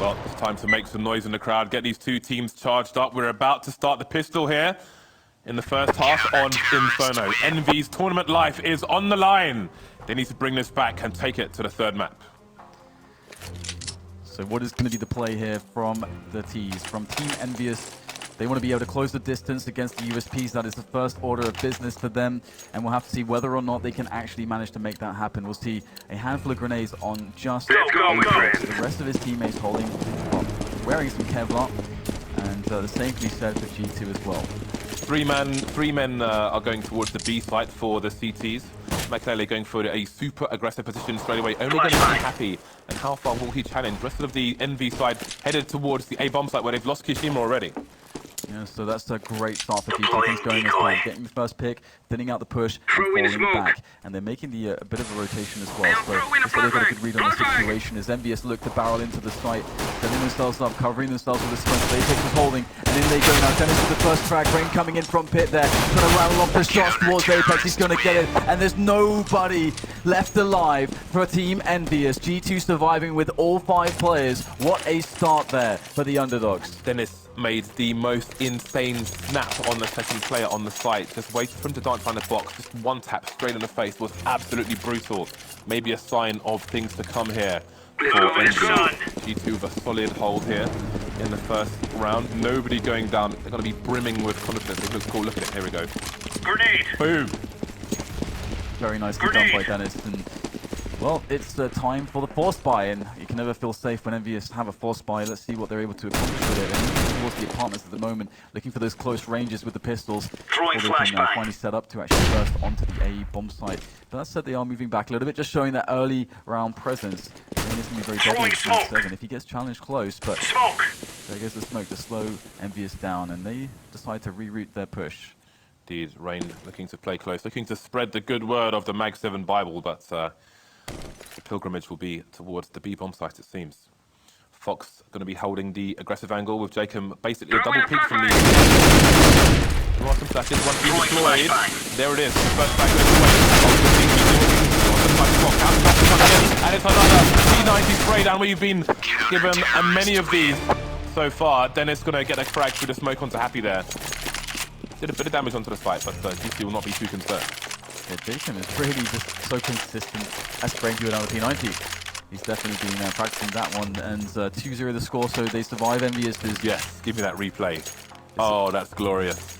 Well, it's time to make some noise in the crowd, get these two teams charged up. We're about to start the pistol here in the first half on Inferno. EnVyUs tournament life is on the line. They need to bring this back and take it to the third map. So what is going to be the play here from the T's, from Team EnVyUs? They want to be able to close the distance against the USPs. That is the first order of business for them. And we'll have to see whether or not they can actually manage to make that happen. We'll see a handful of grenades on just Esports. The rest of his teammates holding, well, wearing some Kevlar. And the same can be said for G2 as well. Three men are going towards the B site for the CTs. McLeod going for a super aggressive position straight away, only going to be happy. And how far will he challenge? Rest of the EnVy side headed towards the A bomb site where they've lost Kishima already. Yeah, so that's a great start for G2. Things going as well. Getting the first pick, thinning out the push, and falling back. And they're making the a bit of a rotation as well. So they've got a good read on the situation as EnVyUs look to barrel into the site, setting themselves up, covering themselves with a sprint. Apex is holding, and in they go now. Dennis with the first frag. Rain coming in from pit there. Trying to rattle off the shots towards Apex. He's going to get it. And there's nobody left alive for Team EnVyUs. G2 surviving with all 5 players. What a start there for the underdogs. Dennis made the most insane snap on the second player on the site. Just waited for him to dance around the box. Just one tap straight in the face was absolutely brutal. Maybe a sign of things to come here for EnVyUs. G2 with a solid hold here in the first round. Nobody going down. They're going to be brimming with confidence. It looks cool. Look at it. Here we go. Grenade. Boom. Very nicely done by Dennis. And well, it's time for the force buy, and you can never feel safe when EnVyUs have a force buy. Let's see what they're able to accomplish with it. And moving towards the apartments at the moment, looking for those close ranges with the pistols. Throwing before they can flashbang. finally set up to actually burst onto the A bomb site. But that said, they are moving back a little bit, just showing that early round presence. I think it's going to be very deadly Throwing in 7 if he gets challenged close. But Smoke. there goes the smoke to slow EnVyUs down, and they decide to reroute their push. Indeed, Rain looking to play close, looking to spread the good word of the Mag 7 Bible, but the pilgrimage will be towards the B bomb site, it seems. Fox going to be holding the aggressive angle with Jacob basically a double peek from the. There are some flashes, one being deployed. There it is. First back goes away. And it's another P90 spray down. We've been given many of these so far. Dennis going to get a frag through the smoke onto Happy there. Did a bit of damage onto the site, but GC will not be too concerned. Yeah, Jason is really just so consistent as Frankie without the P90. He's definitely been practicing that one, and 2-0 the score, so they survive EnVyUs. Yes, give me that replay. Oh, that's glorious.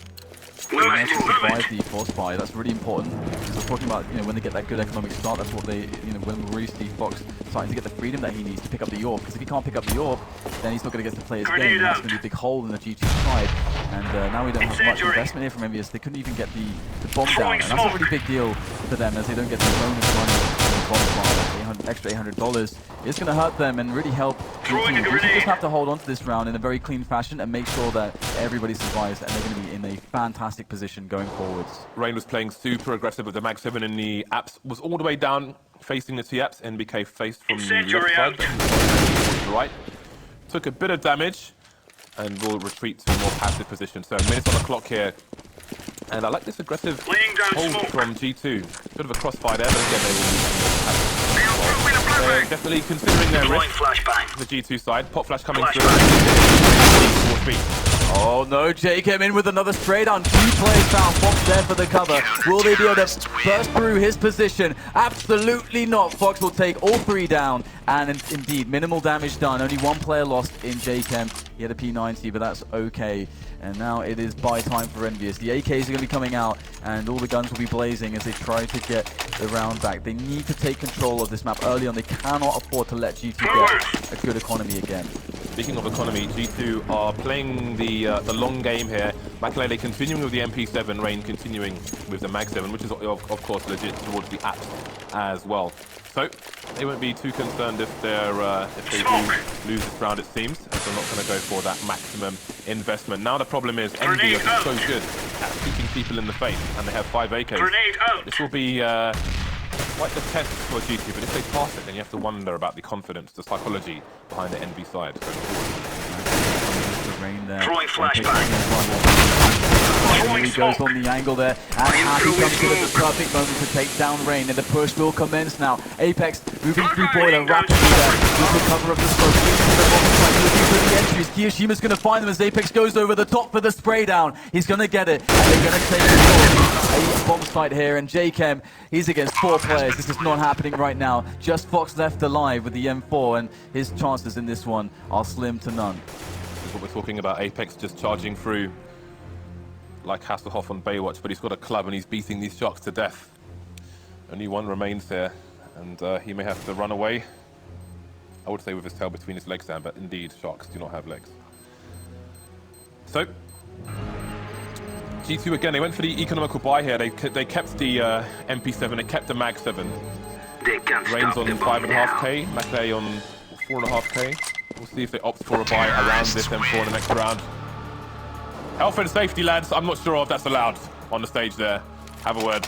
They managed to survive the force buy. That's really important. So we're talking about, when they get that good economic start, that's what they, when we see Fox starting to get the freedom that he needs to pick up the orb. Because if he can't pick up the orb, then he's not going to get to play his game. And that's going to be a big hole in the G2 side. And now we don't have much investment here from EnVyUs. They couldn't even get the bomb down. And that's a really big deal for them, as they don't get the bonus money from the bomb spot. Extra $800 is going to hurt them and really help G2. They just have to hold on to this round in a very clean fashion and make sure that everybody survives, and they're going to be in a fantastic position going forwards. Rain was playing super aggressive with the Mag 7 in the apps, was all the way down facing the T-apps. NBK faced from the left side, but right. Took a bit of damage and will retreat to a more passive position. So minutes on the clock here. And I like this aggressive hold from G2. Bit of a crossfire there, but again, they will they're definitely considering their risk. The G2 side. Pop flash coming through. Oh no, Jay came in with another spray down. 2 players found. Fox there for the cover. Will they be able to burst through his position? Absolutely not. Fox will take all 3 down. And indeed, minimal damage done. Only 1 player lost in J-Chem. He had a P90, but that's okay. And now it is buy time for EnVyUs. The AKs are going to be coming out, and all the guns will be blazing as they try to get the round back. They need to take control of this map early on. They cannot afford to let G2 get a good economy again. Speaking of economy, G2 are playing the long game here. McLeod continuing with the MP7, Rain continuing with the Mag 7, which is of course legit towards the apps as well. So they won't be too concerned if they do lose this round, it seems, as they're not going to go for that maximum investment. Now the problem is EnVyUs are so good at shooting people in the face, and they have 5 AKs. This will be quite the test for G2, but if they pass it, then you have to wonder about the confidence, the psychology behind the EnVy side going forward. Rain there. Throwing flashbang. He goes on the angle there, and Happy comes in at the perfect moment to take down Rain, and the push will commence now. Apex moving through Boiler rapidly there with the cover of the smoke. entries. Kiyoshima's going to find them as Apex goes over the top for the spray down. He's going to get it, and they're going to take a bomb site here, and JChem, he's against 4 players. This is not happening right now. Just Fox left alive with the M4, and his chances in this one are slim to none. That's what we're talking about. Apex just charging through like Hasselhoff on Baywatch, but he's got a club and he's beating these sharks to death. Only one remains there, and he may have to run away. I would say with his tail between his legs, Sam, but indeed, sharks do not have legs. So, G2 again, they went for the economical buy here. They kept the MP7, they kept the Mag 7. Rain's on 5.5k, Maclay on 4.5k. We'll see if they opt for a buy around this M4 in the next round. Health and safety, lads. I'm not sure if that's allowed on the stage there. Have a word.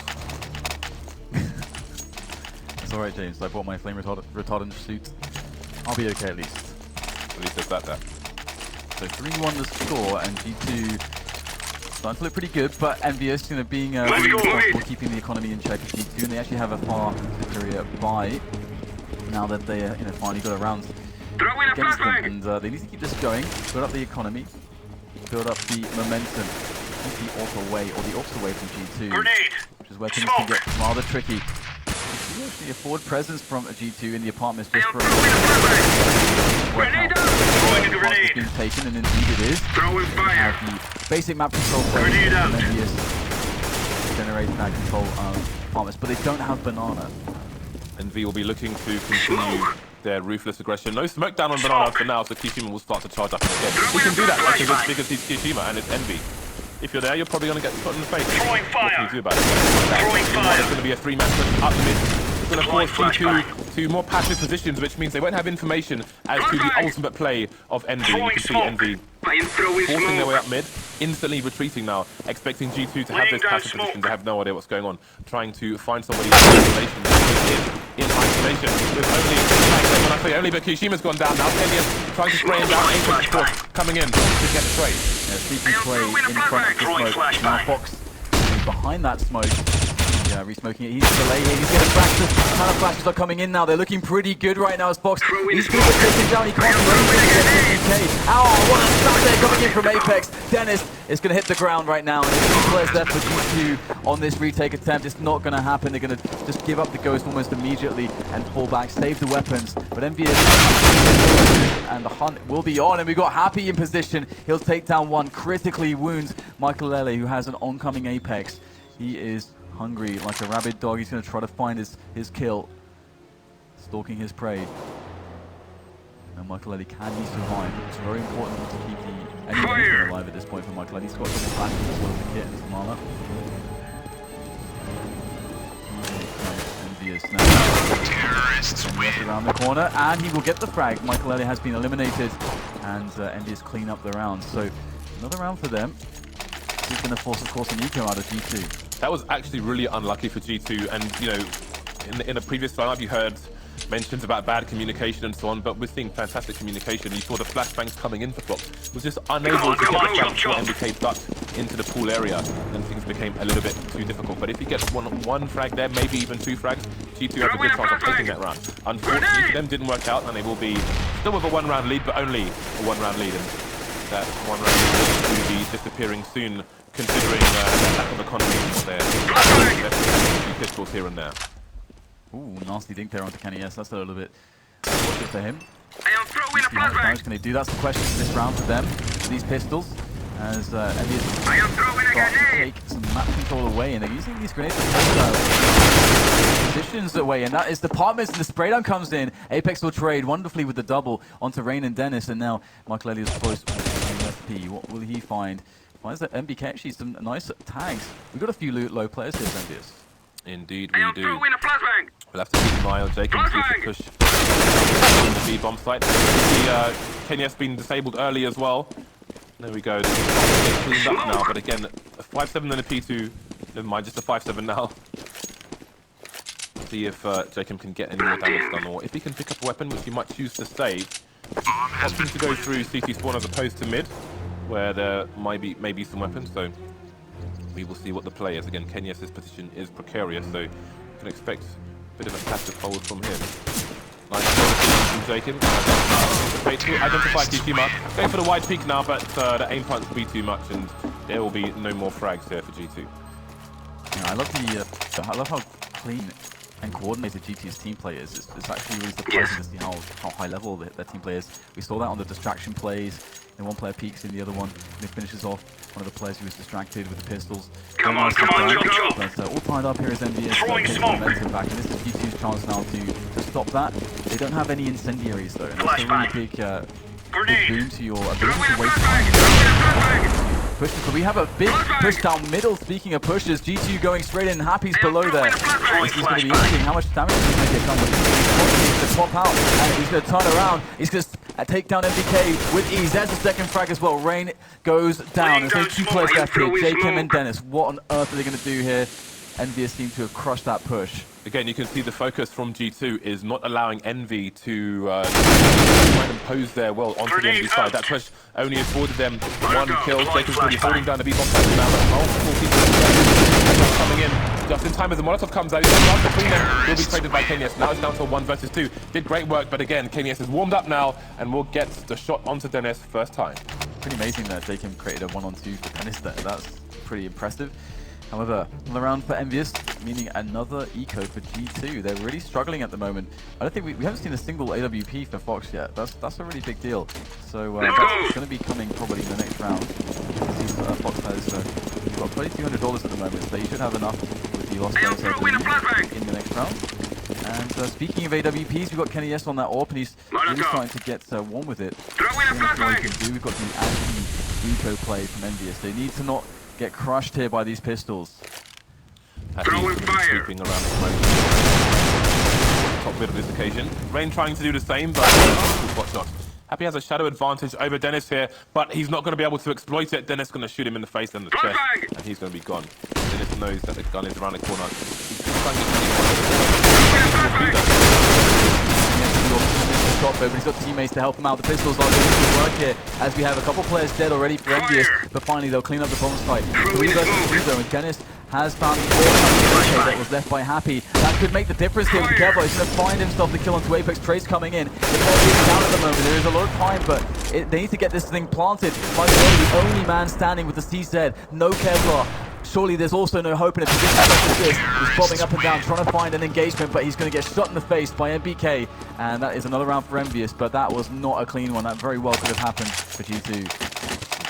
It's alright, James. I bought my flame retardant suit. I'll be okay at least. At least there's that there. So 3-1 the score, and G2 starting to look pretty good, but EnVyUs, you know, being really responsible, keeping the economy in check of G2, and they actually have a far superior buy now that they finally got around against them, and they need to keep this going, build up the economy, build up the momentum, keep the AWP away, or the AWPs away from G2, which is where things can get rather tricky. Actually a forward presence from G2 in the apartments just for a has been taken, and indeed it is. The basic map control players from EnVyUs generate that control apartments, but they don't have Banana. EnVy will be looking to continue their ruthless aggression. No smoke down on Banana for now, so Kiyoshiма will start to charge up again. He can do that because he's Kiyoshima and it's Envy. If you're there, you're probably going to get shot in the face. What can you do about it? It's going to be a 3-man push up mid. It's going to force G2 to more passive positions, which means they won't have information as to the ultimate play of Envy. You can see Envy forcing their way up mid, instantly retreating now, expecting G2 to have this passive position. They have no idea what's going on, trying to find somebody in isolation with only, when I say only, but Kiyoshima's gone down now. Kenyas trying to spray him down. Apex, of course, coming in to get the trade. Sneaky play in front of the smoke. Now Fox behind that smoke. Yeah, resmoking it. He's delaying it. He's getting flashes. Counter flashes are coming in now. They're looking pretty good right now as Fox. He's going to get taken down. He can't do anything. Oh, what a shot there coming in from Apex. Dennis is going to hit the ground right now. And there's 2 players left for G2 on this retake attempt. It's not going to happen. They're going to just give up the ghost almost immediately and fall back, save the weapons. But EnVyUs and the hunt will be on. And we've got Happy in position. He'll take down one, critically wounds Michael Lele, who has an oncoming Apex. He is hungry like a rabid dog. He's going to try to find his kill, stalking his prey. And Michael Lele, can he survive? It's very important to keep anyone alive at this point for Michael Lele. He's got some flash as well as the kit and his Mala. EnVyUs now around the corner, and he will get the frag. Michael Lele has been eliminated, and EnVyUs clean up the round. So another round for them. This is going to force, of course, an eco out of G2. That was actually really unlucky for G2, and you know, in a previous lineup you heard mentions about bad communication and so on, but we're seeing fantastic communication. You saw the flashbangs coming in for Fox. Was just unable to get the frag before MBK ducked into the pool area, and things became a little bit too difficult. But if he gets one frag there, maybe even 2 frags, G2 has a good chance of taking that round. Unfortunately for them, didn't work out, and they will be still with a 1-round lead, but only a 1-round lead, and that 1-round lead will be disappearing soon, considering the lack of economy there. There's pistols here and there. Ooh, nasty dink there onto Kenny. Yes, that's a little bit fortunate for him. I am throwing a flashbang. Can they do? That's the question for this round for them. These pistols, as EnVyUs start to take some map control away, and they're using these grenades to take positions away, and that is the apartments, and the spray down comes in. Apex will trade wonderfully with the double onto Rain and Dennis, and now Michael Lele is close with FP. What will he find? Finds that MBK actually some nice tags. We've got a few low players here, EnVyUs. Indeed, we do. We'll have to keep an eye on Jake and see if he push on the B bomb site. Kenya's been disabled early as well. There we go. It's cleaned up now, but again, a 5-7 and a P2. Never mind, just a 5-7 now. See if Jacob can get any more damage done, or if he can pick up a weapon, which he might choose to stay. Opting to go through CT spawn as opposed to mid, where there might be maybe some weapons. So we will see what the play is. Again, Kenyas' position is precarious, so you can expect a bit of a passive hold from him. Nice from Jacob. Identify Kikima. Going for the wide peak now, but the aim punch will be too much, and there will be no more frags here for G2. Yeah, I love how clean and coordinated G2's team play is. It's actually really surprising to see how high level their team play is. We saw that on the distraction plays. And one player peeks in the other one, and it finishes off one of the players who was distracted with the pistols. Come on, go. But all tied up here is EnVyUs taking momentum back, and this is G2's chance now to stop that. They don't have any incendiaries though, and that's a really big boon to your ability to waste time. Pushes, but we have a big push down middle. Speaking of pushes, G2 going straight in. Happy's below there. This is going to be interesting. How much damage is going to get done with this? He's going to pop out, and he's going to turn around. He's going to take down MBK with ease. There's a second frag as well. Rain goes down. There's only 2 players left here, JKM and Dennis. What on earth are they going to do here? EnVyUs seem to have crushed that push. Again, you can see the focus from G2 is not allowing Envy to try and impose their will onto the Envy side. That push only afforded them 1 kill. Jacob's going to be holding down the B-bomb side now, but multiple people coming in just in time as the Molotov comes out. He's between them, will be traded by KNS. Now it's down to 1 versus 2. Did great work, but again, KNS is warmed up now and will get the shot onto Dennis first time. Pretty amazing that Jacob created a 1-on-2 for Dennis there. That's pretty impressive. However, on the round for EnVyUs, meaning another eco for G2. They're really struggling at the moment. I don't think we haven't seen a single AWP for Fox yet. That's a really big deal. So that's going to be coming probably in the next round. Fox has got $3,200 at the moment, so you should have enough with the lost bonus in the next round. And speaking of AWPs, we've got KNS on that AWP, and he's really starting to get one with it. We've got the anti-eco play from EnVyUs. They need to not get crushed here by these pistols. Throwing fire. Sweeping around the smoke. Top bit of this occasion. Rain trying to do the same, but spot shot. Happy has a shadow advantage over Dennis here, but he's not going to be able to exploit it. Dennis going to shoot him in the face and the chest, and he's going to be gone. Dennis knows that the gun is around the corner. He's just trying but he's got teammates to help him out. The pistols are doing good work here, as we have a couple players dead already for EnVyUs, but finally they'll clean up the bomb site. 3 versus 2 though, and Dennis has found the that was left by Happy. That could make the difference here. Be careful, he's going to find himself the kill onto Apex. Trace coming in. The player is down at the moment. There is a lot of time, but they need to get this thing planted. By the way, the only man standing with the CZ, no Kevlar. Surely there's also no hope in a position like this. He's bobbing up and down, trying to find an engagement, but he's going to get shot in the face by MBK. And that is another round for EnVyUs, but that was not a clean one. That very well could have happened for G2.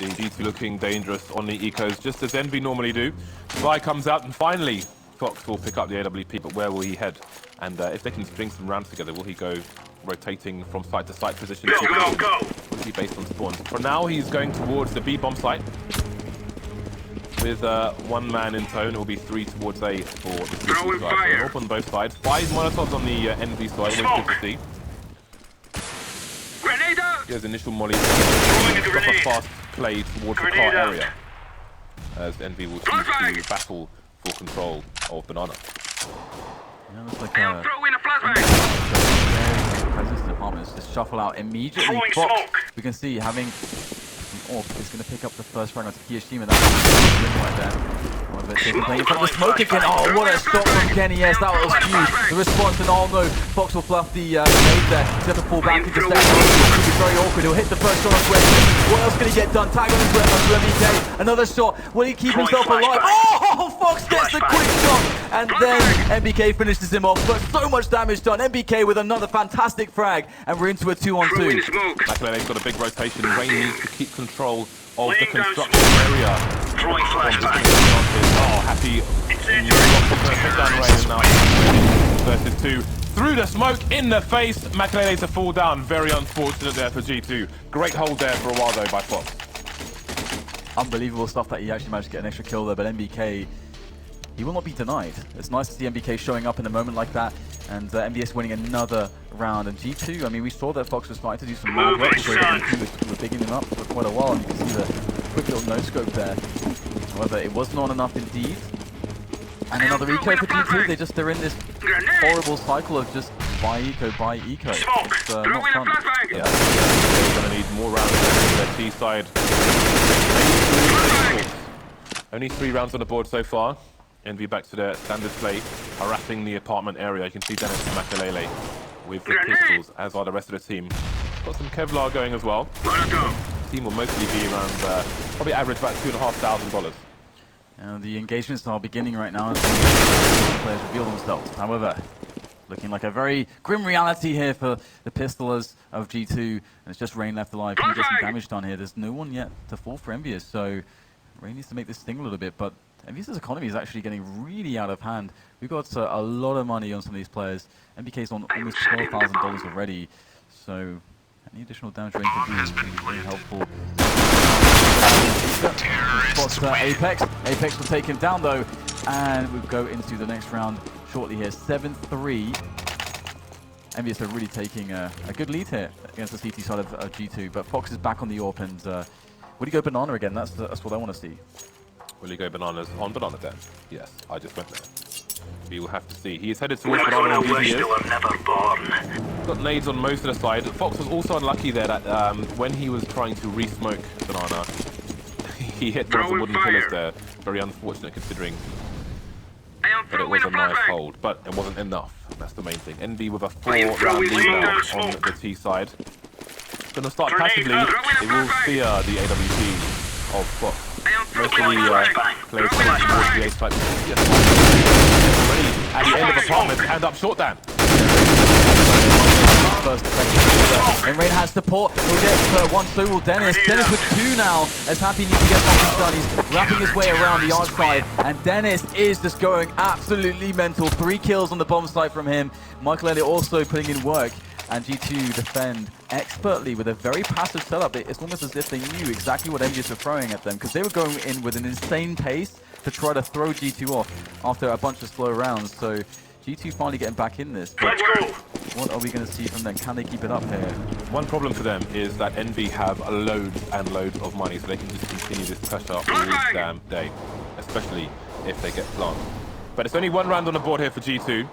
Indeed, G2 looking dangerous on the ecos, just as Envy normally do. Spy comes out, and finally, Fox will pick up the AWP, but where will he head? And if they can string some rounds together, will he go rotating from site to site position? Go! Will he be based on spawns? For now, he's going towards the B-bomb site. With 1 man in tow, it will be 3 towards A for the Throwing fire. So up on both sides. 5 Molotovs on the Envy side, always good to see. Grenade out! Here's initial molly. A fast play towards the car area. As Envy will seek to battle for control of Banana. Yeah, looks like I'll throw in a flashbang! Presence department is just shuffle out immediately. Fox, we can see having AWP is going to pick up the first frag onto Kiyashima. That's right there. Playing in front of the smoke again. Oh, what a stop from Kenny. Yes, that was huge. The response, and oh no, Fox will fluff the grenade there. He's going to fall back into step. It'll be very awkward. He'll hit the first shot on Sweat. What else can he get done? Tag on his weapon onto MBK. Another shot. Will he keep himself alive? Oh, Fox gets the quick shot. And then MBK finishes him off. But so much damage done. MBK with another fantastic frag. And we're into a 2-on-2. They've got a big rotation. Rain needs to keep control of the construction area. Oh, Happy. Versus 2. Through the smoke, in the face. Makalele to fall down. Very unfortunate there for G2. Great hold there for a while though by Fox. Unbelievable stuff that he actually managed to get an extra kill there, but MBK, he will not be denied. It's nice to see MBK showing up in a moment like that, and EnVyUs winning another round. And G2, I mean, we saw that Fox was starting to do some mad work. We were bigging him up for quite a while, and you can see the quick little no-scope there. However, it was not enough indeed. And another eco for G2. They're in this horrible cycle of just buy eco. It's not fun. Yeah, they're going to need more rounds on their T side. Only 3 rounds on the board so far. Envy back to their standard play, harassing the apartment area. You can see Dennis and Makalele with the pistols, as are the rest of the team. Got some Kevlar going as well. Team will mostly be around, probably average about $2,500. And the engagements are beginning right now as the players reveal themselves. However, looking like a very grim reality here for the pistolers of G2. And it's just Rain left alive. Can he get some damage done here? There's no one yet to fall for EnVyUs, so Rain needs to make this sting a little bit. But EnVyUs' economy is actually getting really out of hand. We've got a lot of money on some of these players. MBK's on almost $12,000 already. So any additional damage Rain can do is really helpful. Spots Apex. Apex will take him down though. And we'll go into the next round shortly here. 7-3. EnVyUs are really taking a good lead here against the CT side of G2. But Fox is back on the AWP and would he go banana again? That's what I want to see. Will he go bananas on banana then? Yes, I just went there. We will have to see. He is headed towards banana on BO3. Got nades on most of the side. Fox was also unlucky there that when he was trying to re-smoke banana, he hit one of the wooden pillars there. Very unfortunate considering that it was a nice hold, but it wasn't enough. That's the main thing. EnVy with a 4-round lead now on the T side. Going to start passively. It will fear the AWP of Fox. Most of the players coming towards the A side. Already at the end of apartment and up short down. First and Rain has support. He'll get one, so will Dennis. Dennis with 2 now, as Happy needs to get something done. He's wrapping his way around the arc side, and Dennis is just going absolutely mental. 3 kills on the bomb site from him. Michael Elliott also putting in work, and G2 defend expertly with a very passive setup. It's almost as if they knew exactly what EnVyUs were throwing at them, because they were going in with an insane pace to try to throw G2 off after a bunch of slow rounds. So G2 finally getting back in this. But what are we going to see from them? Can they keep it up here? One problem for them is that EnVy have loads and loads of money, so they can just continue this pressure all damn day, especially if they get planted. But it's only 1 round on the board here for G2.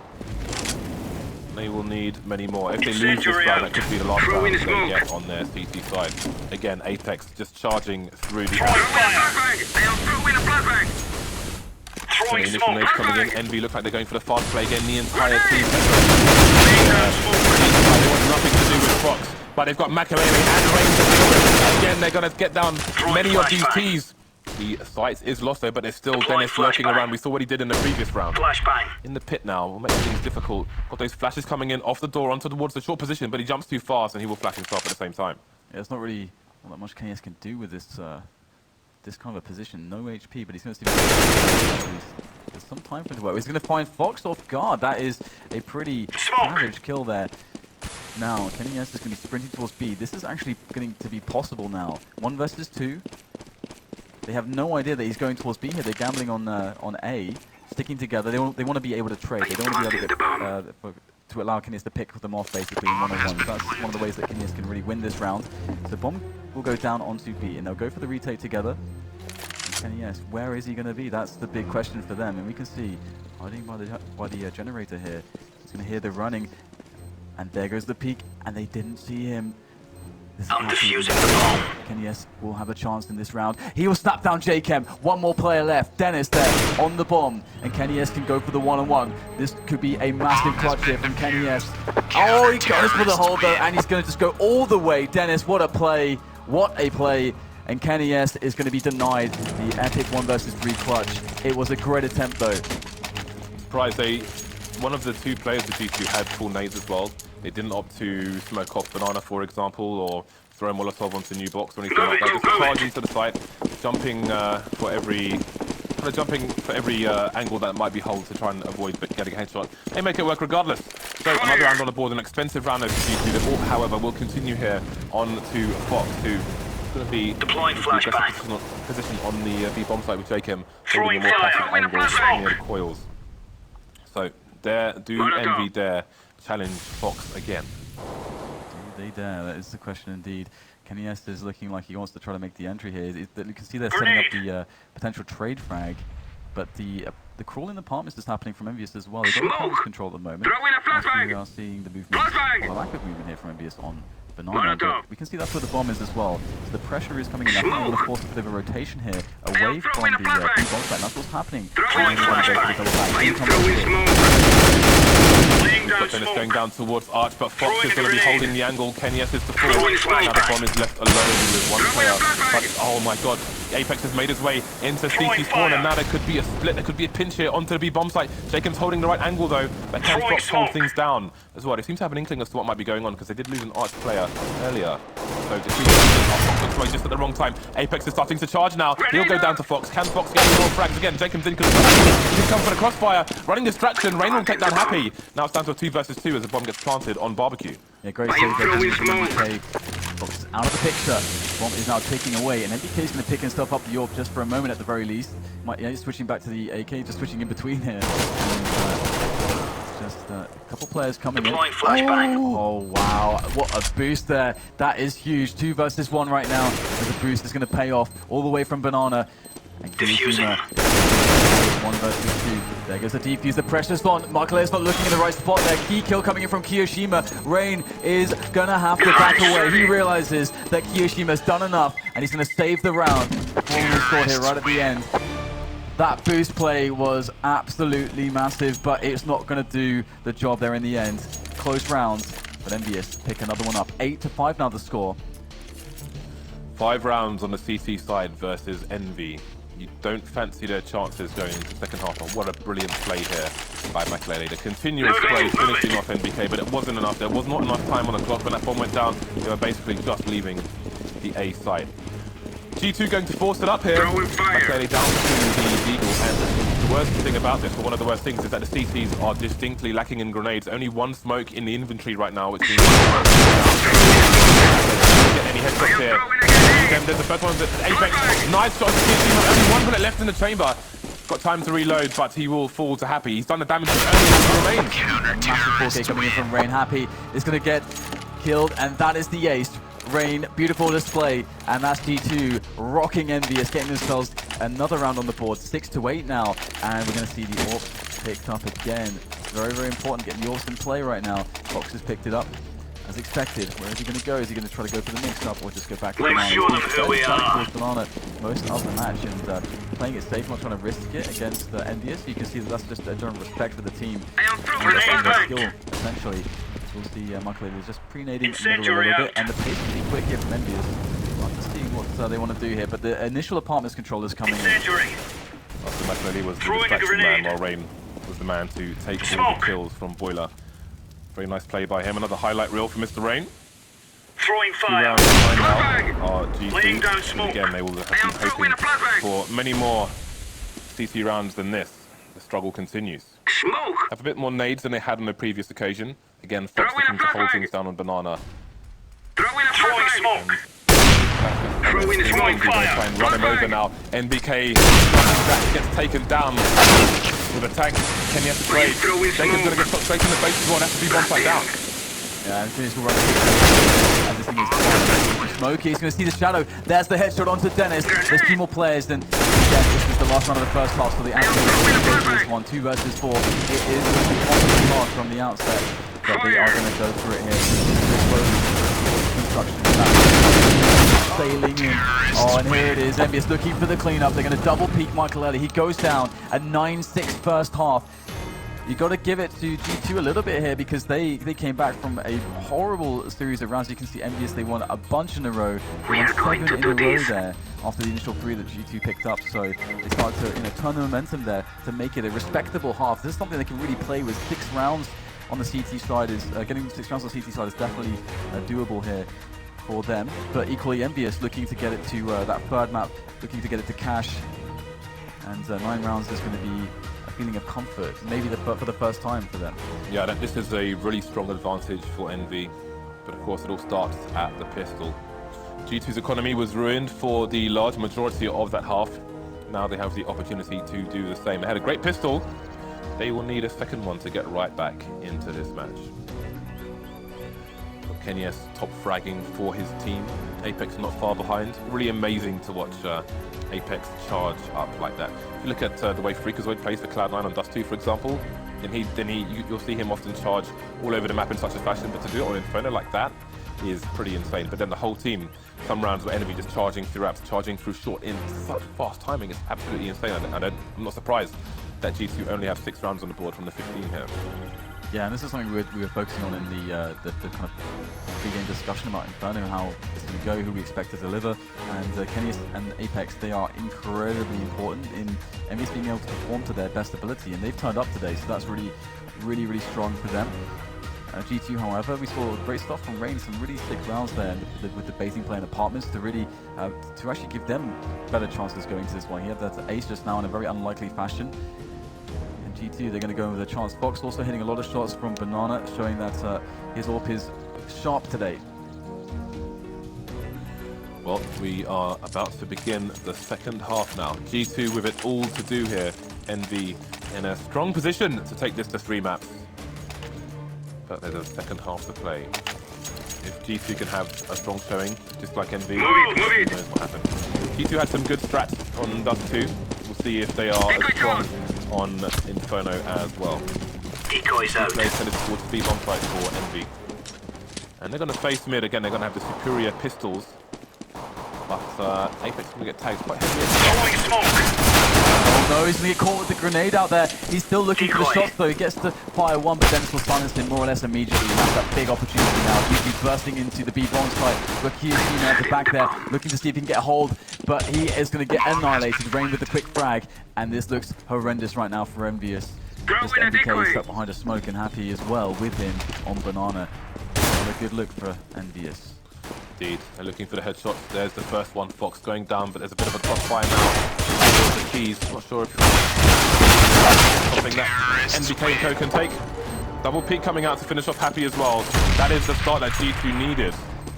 They will need many more. If they lose this round, that could be the last round they get on their CT side. Again, Apex just charging through the So the initial nades coming in. EnVy look like they're going for the fast play again. The entire team. They want nothing to do with Fox, but they've got Makalele and Rain to deal with. Again, they're going to get down many of these Ts. The site is lost though, but there's still Dennis lurking around. We saw what he did in the previous round. In the pit now, will make things difficult. Got those flashes coming in off the door onto towards the short position, but he jumps too fast and he will flash himself at the same time. Yeah, it's not really all that much KS can do with this this kind of a position. No HP, but he's going to there's some time for him to work. He's going to find Fox off guard. That is a pretty savage kill there. Now, Kenny S is going to be sprinting towards B. This is actually going to be possible now. 1 versus 2. They have no idea that he's going towards B here. They're gambling on A, sticking together. They want to be able to trade. They don't want to be able to to allow Kenny S to pick them off basically in 1-on-1. That's one of the ways that Kenny S can really win this round. So bomb will go down onto B, and they'll go for the retake together. And Kenny S, where is he going to be? That's the big question for them. And we can see hiding by the generator here. He's going to hear the running, and there goes the peek, and they didn't see him. I'm defusing the bomb. Kenny S will have a chance in this round. He will snap down J-Chem. 1 more player left. Dennis there on the bomb. And Kenny S can go for the 1-on-1. This could be a massive clutch here from Kenny S. Oh, he goes for the hold though, and he's going to just go all the way. Dennis, what a play. What a play. And Kenny S is going to be denied the epic 1 versus 3 clutch. It was a great attempt though. Surprised one of the 2 players of G2 had full nades as well. They didn't opt to smoke off banana, for example, or throw a Molotov onto new box or anything like that. Just charging to the site, jumping for every angle that might be hold to try and avoid getting a headshot. They make it work regardless. So another round on the board, an expensive round over G2. The ball, however, will continue here on to Fox, who is going to be deploying flashbang position on the B bomb site with J-Chem, holding a more passive angle near the coils. So do EnVy dare challenge Fox again? Do they dare? That is the question indeed. Kenny S is looking like he wants to try to make the entry here. You can see they're setting up the potential trade frag, but the crawling apartments is happening from EnVyUs as well. They've got apartments control at the moment. As we are seeing the movement, the lack of movement here from EnVyUs on banana. But we can see that's where the bomb is as well. So the pressure is coming in. I think we're going to force a bit of a rotation here away from the bomb site. That's what's happening. Laying We've down got Dennis smoke. going down towards Arch, but Fox Throwing is a going to be grenade. holding the angle. Kenyes is the Throwing fourth. Now the flashbang. bomb is left alone with one Throwing a player. But, flashbang. oh my god, Apex has made his way into Throwing CT spawn, fire. and now there could be a split, there could be a pinch here onto the B bomb site. Jacob's holding the right angle though, but can Throwing Fox hold smoke. things down as well? They seem to have an inkling as to what might be going on because they did lose an Arch player earlier. So the Fox looks like just at the wrong time. Apex is starting to charge now. He'll go down to Fox. Can Fox get more frags again? Jacob's in because he can come for the crossfire. Running distraction. Rain will take down Happy. Now it's down to a 2 versus 2 as the bomb gets planted on Barbecue. Yeah, great I save am there throwing from smoke. MBK. Fox is out of the picture. Bomb is now taking away, and MBK is going to pick himself up the AWP just for a moment at the very least. Yeah, he's switching back to the AK, just switching in between here. And, just a couple players coming in. Deploying flashbang. Oh wow, what a boost there. That is huge. 2 versus 1 right now. As the boost is going to pay off all the way from Banana. And Diffusing. 1 versus 2. There goes the defuse. The pressure's on. Markale's not looking in the right spot there. Key kill coming in from Kiyoshima. Rain is gonna have to back away. He realizes that Kiyoshima's done enough, and he's gonna save the round. Falling the score here right at the end. That boost play was absolutely massive, but it's not gonna do the job there in the end. Close rounds, but EnVyUs pick another one up. 8-5 now the score. 5 rounds on the CC side versus Envy. You don't fancy their chances going into the second half. But what a brilliant play here by Makelele. The continuous play finishing off NBK, but it wasn't enough. There was not enough time on the clock when that bomb went down. They were basically just leaving the A site. G2 going to force it up here. Throwing fire. Makelele down to the Eagle. And the worst thing about this, or one of the worst things, is that the CCs are distinctly lacking in grenades. Only 1 smoke in the inventory right now, which means get any headshots here. Then there's the first one, Apex. Nice shot. Only 1 bullet left in the chamber. Got time to reload, but he will fall to Happy. He's done the damage early as remains. Massive 4K coming in from Rain. Happy is going to get killed, and that is the ace. Rain, beautiful display, and that's G2 rocking EnVyUs, getting themselves another round on the board. 6-8 now, and we're going to see the AWP picked up again. Very, very important getting the AWPs in play right now. Fox has picked it up as expected. Where is he going to go? Is he going to try to go for the mix-up or just go back to Let's Banana? show them who we are. Banana most of the match, and playing it safe, not trying to risk it against EnVyUs. You can see that that's just a general respect for the team. I am throwing a And flashbang. skill, essentially. We'll see Makelele is just pre-nading in the middle a Incendiary little bit, out. and the pace is pretty quick here from EnVyUs. We'll have to see what they want to do here, but the initial apartments controllers coming in. Incendiary. After Makelele was the Throwing a distraction man, grenade. while Rain was the man to take all Smoke. the kills from Boiler. Very nice play by him. Another highlight reel for Mr. Rain. Throwing 2 fire. rounds behind now Flashbang. are G2. Laying down And smoke. again, they will have I am been throwing hoping a flashbang. for many more CC rounds than this. The struggle continues. Smoke. Have a bit more nades than they had on the previous occasion. Again, Fox Throwing a looking to hold flashbang. things down on Banana. Throwing a Throwing flashbang. smoke. Throwing Throwing fire. try and run him over now. NBK gets taken down with a tank. Kenny has to trade. Throwing Jacob's going to smoke. get shot straight in the face as well. Has to be one side down. Yeah, and Finn's will run as this thing is Smokey. He's going to see the shadow. There's the headshot onto Dennis. There's 2 more players. Then again, this is the last round of the first half, so the this one, 2 versus 4. It is going to be obviously hard from the outset, but they are going to go through it here. Construction sailing in. Oh, and here it is. EnVyUs looking for the cleanup. They're going to double peek Makelele. He goes down at 9-6 first half. You got to give it to G2 a little bit here because they came back from a horrible series of rounds. You can see EnVyUs, they won a bunch in a row. They won 7 in a row there after the initial 3 that G2 picked up. So they started to turn the momentum there to make it a respectable half. This is something they can really play with. 6 rounds on the CT side is getting 6 rounds on the CT side is definitely doable here for them. But equally EnVyUs looking to get it to that 3rd map, looking to get it to cash. And 9 rounds is going to be feeling of comfort, maybe for the first time for them. Yeah, this is a really strong advantage for Envy, but of course it all starts at the pistol. G2's economy was ruined for the large majority of that half. Now they have the opportunity to do the same. They had a great pistol. They will need a second one to get right back into this match. Kenyes top fragging for his team. Apex not far behind. Really amazing to watch Apex charge up like that. If you look at the way Freakazoid plays for Cloud9 on Dust 2, for example, you'll see him often charge all over the map in such a fashion, but to do it on Inferno like that is pretty insane. But then the whole team, some rounds where enemy just charging through apps, charging through short in such fast timing, is absolutely insane. And I'm not surprised that G2 only have 6 rounds on the board from the 15 here. Yeah, and this is something we were focusing on in the kind of pre-game discussion about Inferno, how it's going to go, who we expect to deliver, and Kenny and Apex, they are incredibly important in EnVyUs being able to perform to their best ability, and they've turned up today, so that's really strong for them. G2, however, we saw great stuff from Rain, some really sick rounds there with the baiting play in apartments to really to actually give them better chances going into this one. He had that ace just now in a very unlikely fashion. And G2, they're going to go with a chance. Fox also hitting a lot of shots from Banana, showing that his AWP is sharp today. Well, we are about to begin the second half now. G2 with it all to do here. EnVy in a strong position to take this to 3 maps. But there's a second half to play. If G2 can have a strong showing, just like EnVy, who knows what happens. G2 had some good strats on Dust 2. We'll see if they are as strong on Inferno as well. Decoys out. They tended towards speed on site for EnVy. And they're going to face mid again, they're going to have the superior pistols. But Apex is going to get tagged quite heavily. Throwing smoke. Oh no, he's going to get caught with the grenade out there. He's still looking for the shots though. He gets to fire one, but Dennis will silence him more or less immediately. And that's that big opportunity now. He's bursting into the B-bomb site. Rakia's at the back there, looking to see if he can get a hold. But he is going to get annihilated. Rain with the quick frag. And this looks horrendous right now for EnVyUs. Just MBK stuck behind a smoke and Happy as well with him on Banana. Not a good look for EnVyUs. Indeed, they're looking for the headshots. There's the first one, Fox going down, but there's a bit of a crossfire now. There's the keys, not sure if something that NBK and Co can take. Double peak coming out to finish off Happy as well. That is the start that G2 needed.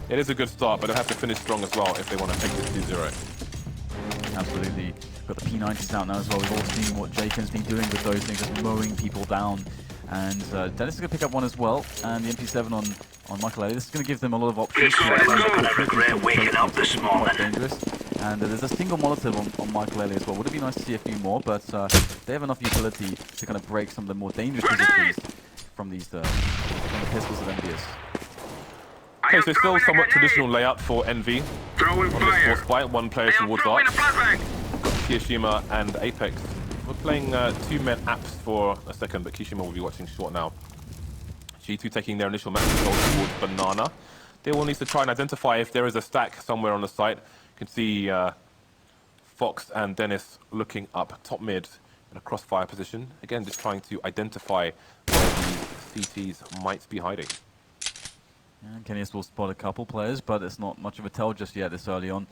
It is a good start, but they'll have to finish strong as well if they want to take this 2-0. Absolutely. Got the P90s out now as well. We've all seen what Jaken's been doing with those things, just mowing people down. And Dennis is going to pick up one as well, and the MP7 on Michael A. This is going to give them a lot of options. Waking up this morning. Dangerous. And there's a single Molotov on Michael Ellie as well. Would it be nice to see a few more, but they have enough utility to kind of break some of the more dangerous positions from these from the pistols of EnVyUs. Okay, so still somewhat traditional layout for EnVy. On this force fight, one player towards Arch. Kiyashima and Apex. We're playing 2-men apps for a second, but Kiyashima will be watching short now. G2 taking their initial map control towards Banana. They will need to try and identify if there is a stack somewhere on the site. You can see Fox and Dennis looking up top mid in a crossfire position. Again, just trying to identify where these CTs might be hiding. And Kenny's will spot a couple players, but it's not much of a tell just yet this early on.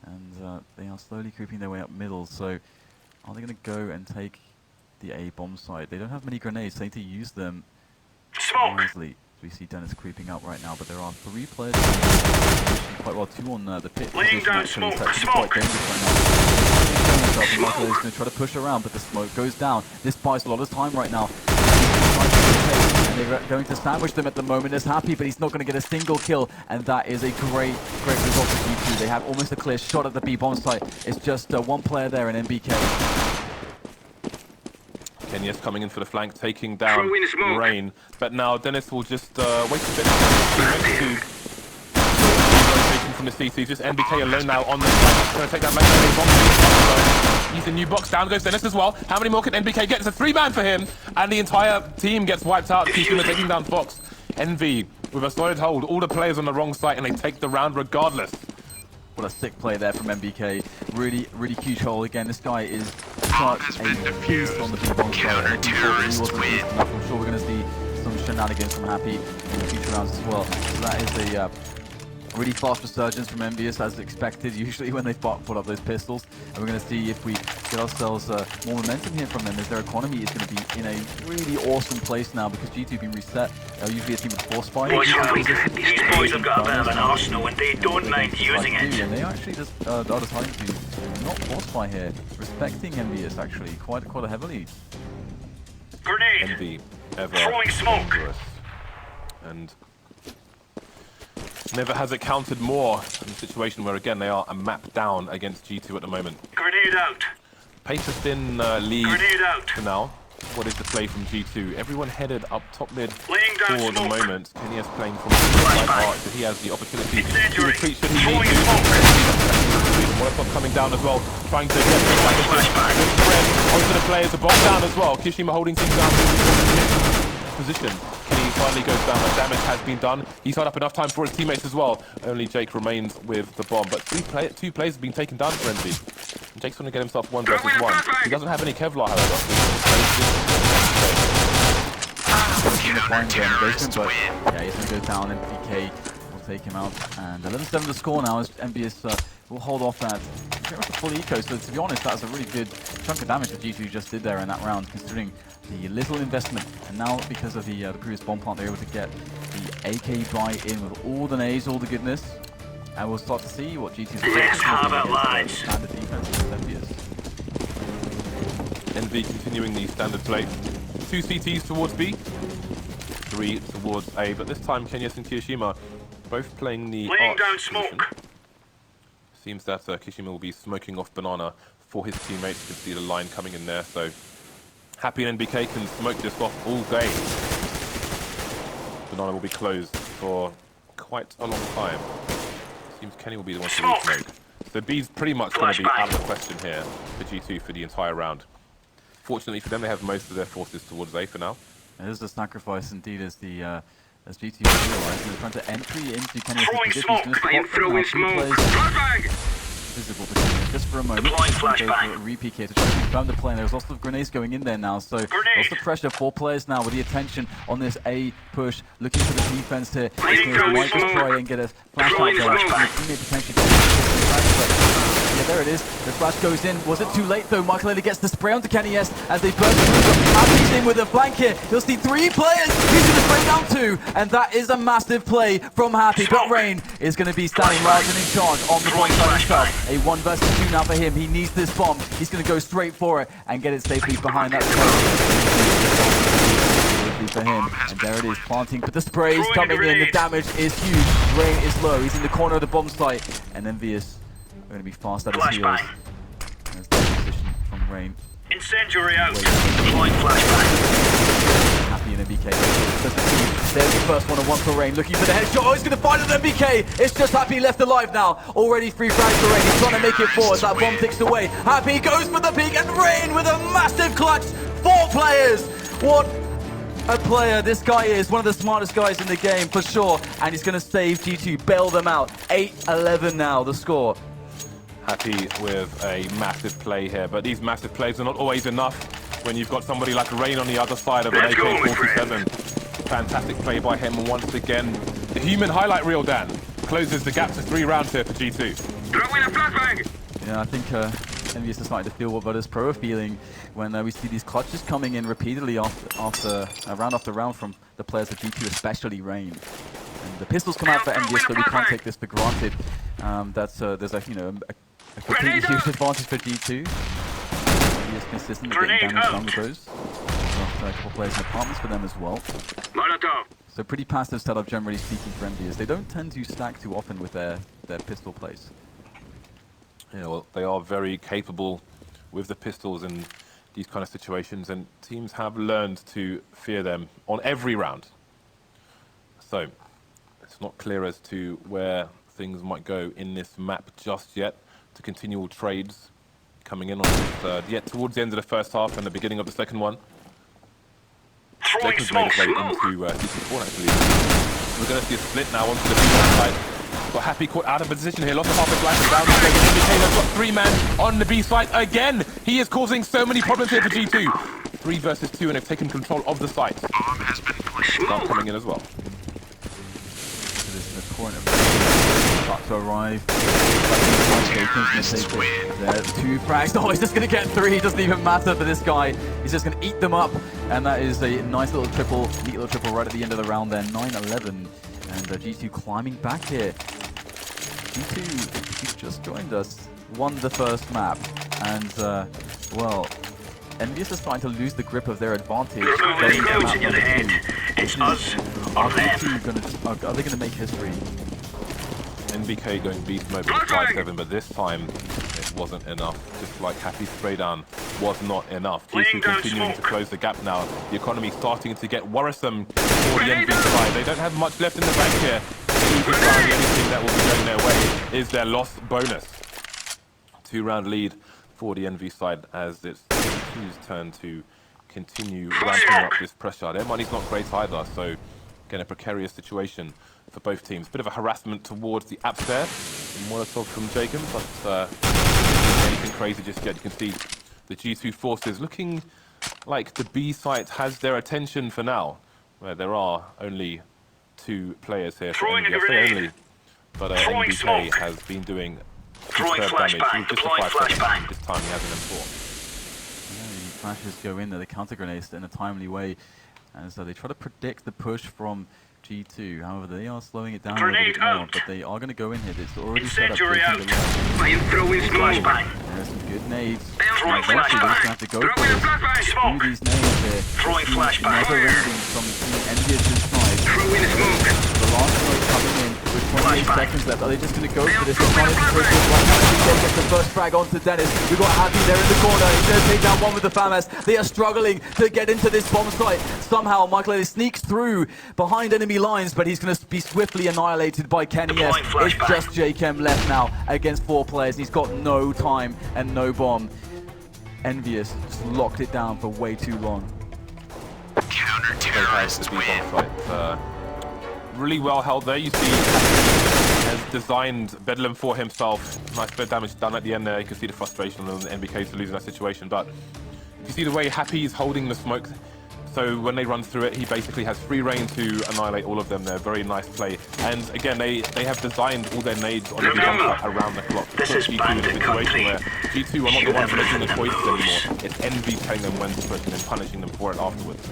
And they are slowly creeping their way up middle, so are they going to go and take the A bomb site? They don't have many grenades, they need to use them wisely. We see Dennis creeping out right now, but there are 3 players quite well, 2 on the pit position actually, so that's quite dangerous right now. Michael is going to try to push around, but the smoke goes down. This buys a lot of time right now. And they're going to sandwich them at the moment. There's Happy, but he's not going to get a single kill, and that is a great result for G2. They have almost a clear shot at the B-bomb site. It's just one player there in NBK. Kenyas coming in for the flank, taking down Rain. But now Dennis will just wait a bit to from the CT. Just NBK alone now on the flank. Going to take that box. He's a new box. Down goes Dennis as well. How many more can NBK get? It's a 3-man for him. And the entire team gets wiped out. Kishima taking down Fox. EnVy with a solid hold. All the players on the wrong side, and they take the round regardless. What a sick play there from MBK. Really huge hole. Again, this guy is such a beast on the B-bomb side. I'm sure we're going to see some shenanigans from Happy in the future rounds as well. So that is a really fast resurgence from EnVyUs as expected, usually when they put up those pistols. And we're going to see if we get ourselves more momentum here from them, as their economy is going to be in a really awesome place now, because G2 being reset. They're usually a team with force fire. These boys have got a bit of an arsenal and they don't mind using it. And they actually just are deciding to not force fire here, respecting EnVyUs actually quite heavily. Grenade. EnVy ever Throwing smoke. dangerous. And never has it counted more in a situation where, again, they are a map down against G2 at the moment. Grenade out. Paper thin lead Grenade out. for now. What is the play from G2? Everyone headed up top mid Laying down for the smoke. moment. Kenny is playing from the side part, so he has the opportunity to Incendiary. retreat should he need Throwing to. smoke. Molotov coming down as well, trying to get the spread onto the players. The bomb down as well. Kishima holding things down. position. Kenny finally goes down, but damage has been done. He's had up enough time for his teammates as well. Only Jake remains with the bomb, but two players have been taken down for Envy. Jake's going to get himself 1 versus 1. He doesn't have any Kevlar, however. But yeah, he's going to go down, and PK will take him out. And 11-7 the score now as EnVyUs will hold off that. Pretty much a full eco, so to be honest, that's a really good chunk of damage that G2 just did there in that round, considering the little investment. And now, because of the previous bomb plant, they're able to get the AK buy in with all the nades, all the goodness. And we'll start to see what G2's Let's have it, lads. standard defense against EnVyUs. Envy continuing the standard play. 2 CTs towards B, 3 towards A, but this time Kenyas and Kiyashima both playing the Laying down position. smoke. Seems that Kiyashima will be smoking off Banana for his teammates. You can see the line coming in there, so Happy and NBK can smoke this off all game. Banana will be closed for quite a long time. Seems Kenny will be the one to re-smoke. So B's pretty much going to be out of the question here for G2 for the entire round. Fortunately for them, they have most of their forces towards A for now. It is a sacrifice indeed as the as G2 realize they're trying to entry into Kenny's position. I am throwing smoke. Visible to Kenny just for a moment. Deploying Go for flashbang. a re-PK to try to confirm the play. And there's lots of grenades going in there now, so lots of pressure. 4 players now with the attention on this A push, looking for the defense here. Might just try and get a flash out there. Teammate potentially. Yeah, there it is. The flash goes in. Was it too late though? Michael Ellie gets the spray onto Kenny S as they burst through. Happy's in with a flank here. You'll see 3 players. He's going to spray down 2, and that is a massive play from Happy. But Rain is going to be standing large and in charge on the bomb side himself. A 1 versus 2 now for him. He needs this bomb. He's going to go straight for it and get it safely behind that smoke. For him, and there it is, planting, but the spray is coming in. The damage is huge. Rain is low. He's in the corner of the bomb site, and EnVyUs are going to be fast at his heels. There's the position from Rain. Incendiary out. Deploying flashbang. Happy in NBK. There's the first one, and 1 for Rain. Looking for the headshot. Oh, he's going to find an NBK. It's just Happy left alive now. Already 3 frags for Rain. He's trying to make it 4 as that bomb ticks away. Happy goes for the peak, and Rain with a massive clutch. 4 players. What a player this guy is. One of the smartest guys in the game for sure. And he's going to save G2, bail them out. 8-11 now, the score. Happy with a massive play here, but these massive plays are not always enough when you've got somebody like Rain on the other side of an AK-47. Fantastic play by him once again. The human highlight reel, Dan, closes the gap to 3 rounds here for G2. Throw in a flashbang. Yeah, I think EnVyUs is starting to feel what Butters Pro are feeling when we see these clutches coming in repeatedly after round from the players of G2, especially Rain. And the pistols come out for EnVyUs, but we can't take this for granted. There's a completely huge advantage for G2. EnVyUs consistently getting damage down with those. A couple players in apartments for them as well. Molotov. So pretty passive setup, generally speaking, for EnVyUs. They don't tend to stack too often with their pistol plays. Yeah, well, they are very capable with the pistols in these kind of situations, and teams have learned to fear them on every round. So it's not clear as to where things might go in this map just yet. To continual trades coming in on this, yet towards the end of the first half and the beginning of the second one. Throwing Jacob's made smoke. his way into CT4 actually. We're going to see a split now onto the B side. Got Happy caught out of position here, lost a half a flash and down the stage. Indicator's got 3 men on the B site again. He is causing so many problems here for G2. 3 versus 2, and they've taken control of the site. Start coming in as well. This is the corner. About to arrive. There's 2 frags. Oh, he's just going to get 3. Doesn't even matter for this guy. He's just going to eat them up. And that is a nice little triple, neat little triple right at the end of the round there. 9-11. And G2 climbing back here. G2 just joined us. Won the first map. And, well, EnVyUs is starting to lose the grip of their advantage. It's us or them. Are they going to make history? NBK going beast mode with 5-7, but this time it wasn't enough. Just like Happy spray down was not enough. G2 continuing to close the gap now. The economy starting to get worrisome for the NB side. They don't have much left in the bank here. The anything that will be going their way is their loss bonus. 2-round lead for the NV side as it's G2's turn to continue ramping up this pressure. Their money's not great either, so again, a precarious situation for both teams. Bit of a harassment towards the apps there. Molotov from Jacob, but anything crazy just yet. You can see the G2 forces looking like the B site has their attention for now, where there are only 2 players here for Throwing a NV. I say grenade. only, but Throwing NBK smoke. has been doing Throwing superb damage. flashbang. He was just a Deploying 5 seconds, flashbang. and this time he has an M4. Yeah, the flashes go in there, the counter grenades in a timely way, and so they try to predict the push from G2. However, they are slowing it down a little Grenade bit more, out. but they are going to go in here. It's already set up. Incendiary taking out. the left. I am throwing flashbang. There's some good nades. Throwing Eventually, they're just going to flashbang. have to go Throwing for a this. flashbang. Through Smoke. these nades here. Throwing It's flashbang. never ending from EnVyUs' side. Throwing smoke. The last smoke coming in with 28 Flashbang. seconds left. Are they just going to go for this? Throwing They're trying to flashbang. push this right now. NBK gets the first frag onto Dennis. We've got Happy there in the corner. He's going to take down one with the FAMAS. They are struggling to get into this bomb site. Somehow, Michael sneaks through behind enemy lines, but he's going to be swiftly annihilated by Kenny S. Deploying It's flashbang. just JKM left now against 4 players. He's got no time and no bomb. EnVyUs just locked it down for way too long. Counter-terrorists win. Really well held there. You see, has designed Bedlam for himself. Nice bit of damage done at the end there. You can see the frustration on the NBK to losing that situation. But you see the way Happy is holding the smoke. So when they run through it, he basically has free reign to annihilate all of them there. Very nice play. And again, they have designed all their nades on every one around the clock. This Put is G2 in a bandit situation country. where G2 are not the ones making the choices anymore. It's Envy telling them when to push and then punishing them for it afterwards.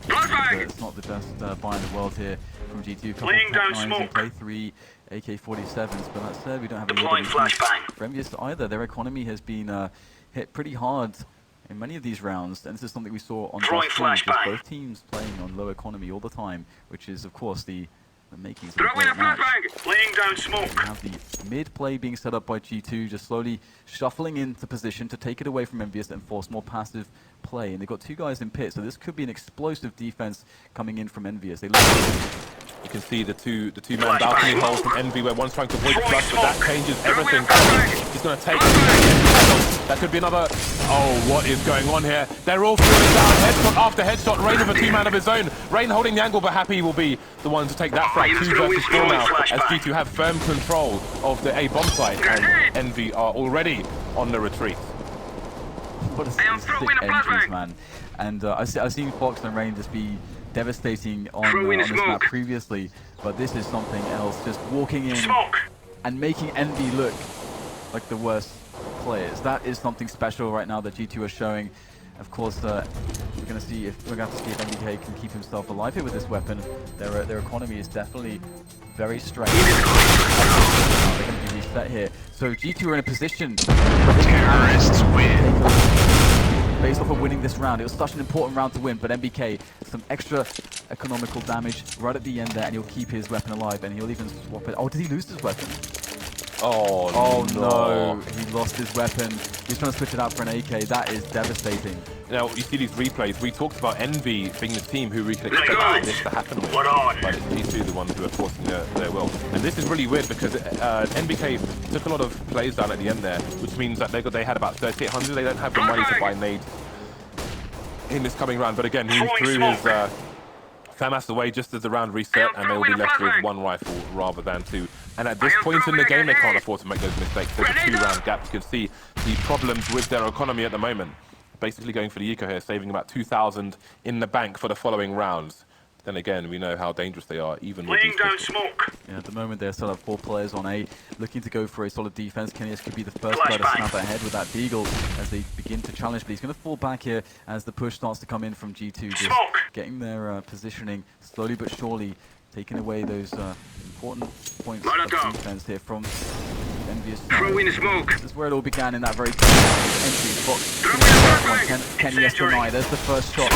Flashbang. It's not the best buy in the world here from G2. A couple Laying of down Tech 9s in smoke. play, 3 AK-47s, but that said, we don't have any Deploying other flashbang. for EnVyUs either. Their economy has been hit pretty hard in many of these rounds, and this is something we saw on Throwing Dust 2, just flashbang. both teams playing on low economy all the time, which is, of course, the makings of a Throwing a great match. flashbang. Laying down We smoke. have the mid play being set up by G2, just slowly shuffling into position to take it away from EnVyUs and force more passive play. And they've got 2 guys in pit, so this could be an explosive defense coming in from EnVyUs. They look You can see the two-man balcony holes from Envy where one's trying to avoid the flash, but that changes Throwing everything. flashbang. He's going to take that could be another. Oh, what is going on here? They're all falling down. Headshot after headshot. Rain with a 2-man of his own. Rain holding the angle, but Happy will be the one to take that frag. 2 versus 4 now, as G2 have firm control of the A bomb site, and Envy are already on the retreat. what a am sick throwing a entries, flashbang. man. And I've seen Fox and Rain just be devastating on Throwing this map smoke. previously, but this is something else. Just walking in Smoke. and making Envy look like the worst players. That is something special right now that G2 are showing. Of course, we're going to see if NBK can keep himself alive here with this weapon. Their economy is definitely very strained. They're going to be reset here. So G2 are in a position. Terrorists win. Based off of winning this round, it was such an important round to win, but NBK, some extra economical damage right at the end there, and he'll keep his weapon alive, and he'll even swap it. Oh, did he lose his weapon? Oh No, he lost his weapon. He's trying to switch it out for an AK. That is devastating. Now, you see these replays. We talked about Envy being the team who we could Let go. expect this to happen with. What on? But it's these 2 the ones who are forcing their will. And this is really weird because NBK took a lot of plays down at the end there, which means that they had about 3,800. They don't have the money to buy nades in this coming round. But again, he Throwing threw his smoke. FAMAS away just as the round reset, and they will be left with 1 rifle rather than 2. And at this point in the game, they can't afford to make those mistakes. There's a 2-round gap. You can see the problems with their economy at the moment. Basically going for the eco here, saving about 2,000 in the bank for the following rounds. Then again, we know how dangerous they are, even with Laying these down pistols. smoke. Yeah, at the moment they're still have 4 players on A, looking to go for a solid defense. Kenny could be the first guy to snap ahead with that Deagle as they begin to challenge, but he's going to fall back here as the push starts to come in from G2, just Smoke. getting their positioning slowly but surely, taking away those important points Molotov. of defense here from EnVyUs. Throwing smoke. This is where it all began in that very entry. Fox, Kenny S9, there's the first shot.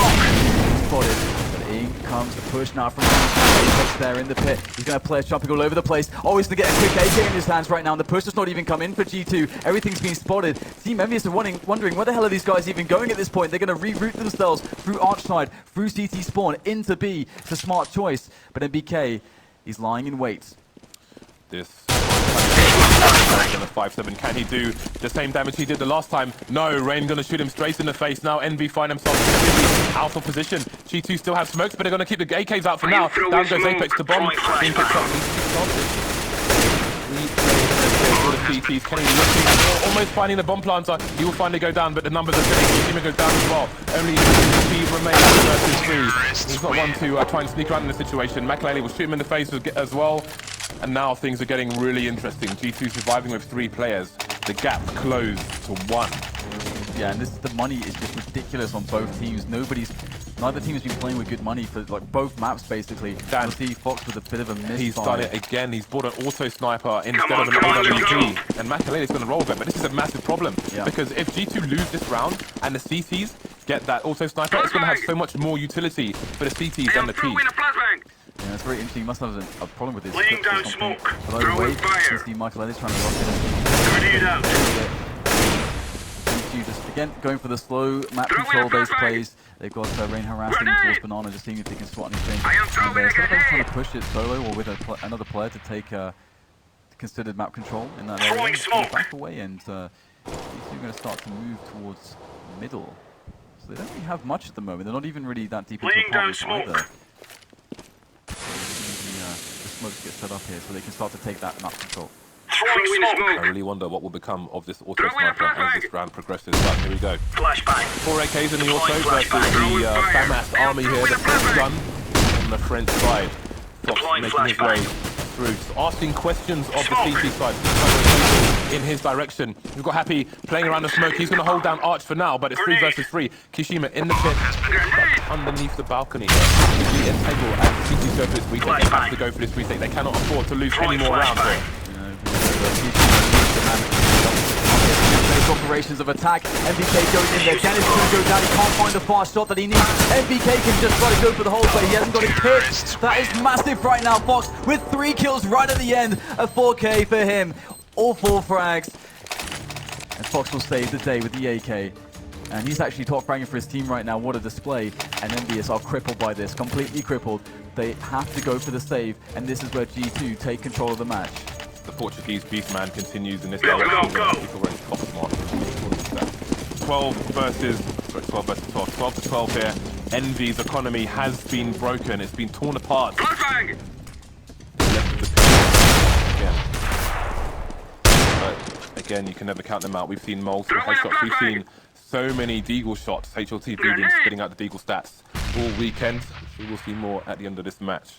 Spotted. In comes the push now from Apex there in the pit. He's going to play jumping all over the place. Oh, he's going to get a quick AK in his hands right now, and the push does not even come in for G2. Everything's been spotted. Team EnVyUs are wondering where the hell are these guys even going at this point. They're going to reroute themselves through Archside, through CT spawn, into B. It's a smart choice, but NBK, he's lying in wait. This is going to 5-7. Can he do the same damage he did the last time? No, Rain gonna shoot him straight in the face now. Envy find themselves out of position. G2 still have smokes, but they're gonna keep the AKs out for now. Down goes Apex to bomb. Being picked up. CTs, Kenny looking, almost finding the bomb planter. He will finally go down, but the numbers are finished. Team goes down as well. Only Steve remains versus 3. He's not one to try and sneak around in the situation. Makalele will shoot him in the face as well. And now things are getting really interesting. G2 surviving with 3 players. The gap closed to 1. Yeah, and the money is just ridiculous on both teams. Neither team has been playing with good money for like both maps basically. You'll see Fox with a bit of a miss. He's done it again. He's bought an auto sniper instead of an AWP. And Makalele's going to roll with it, but this is a massive problem. Yeah. Because if G2 lose this round and the CTs get that auto sniper, it's going to have so much more utility for the CTs than the Ts. Yeah, it's very interesting. He must have a problem with his Laying script or down something. smoke. But either way, Throwing fire. you see Makalele's trying to lock in. Grenade out. G2 just again going for the slow map Throw in a control-based flashbang. plays. They've got Rain harassing Grenade. towards Banana, just seeing if they can spot anything. I am And throwing a instead of trying grenade. to push it solo or with another player to take considered map control in that area, Throwing they're gonna smoke. back away and G2 are going to start to move towards middle. So they don't really have much at the moment. They're not even really that deep into Laying down apartments smoke. either. The smokes get set up here so they can start to take that map control. Throwing I smoke. really wonder what will become of this auto Throw in a sniper as flashbang. this round progresses. But here we go. Flashbang. 4 AKs in the auto Deploying versus flashbang. the Throwing fire. FAMAS army here. The French gun on the French side. Fox Deploying making his flashbang. way through, just asking questions of the Smoke. CT side. In his direction. We've got Happy playing around the smoke. He's going to hold down Arch for now, but it's 3 versus 3. Kishima in the pit, stuck underneath the balcony. The integral as CT go for this retake. They have to go for this retake. They cannot afford to lose any more rounds here. Operations of attack. MBK goes in there. Dennis going to go down. He can't find the fast shot that he needs. MBK can just try to go for the hole, but he hasn't got a kit. That is massive right now. Fox with 3 kills right at the end. A 4K for him. All 4 frags. And Fox will save the day with the AK. And he's actually top fragging for his team right now. What a display. And EnVyUs are crippled by this. Completely crippled. They have to go for the save. And this is where G2 take control of the match. The Portuguese Beastman continues in this Go, direction. go, go. He's already top mark. 12 versus 12. 12 to 12 here. Envy's economy has been broken. It's been torn apart. Flashbang. But again, you can never count them out. We've seen multiple headshots. We've seen so many Deagle shots. HLT Bleeding spitting out the Deagle stats all weekend. We will see more at the end of this match.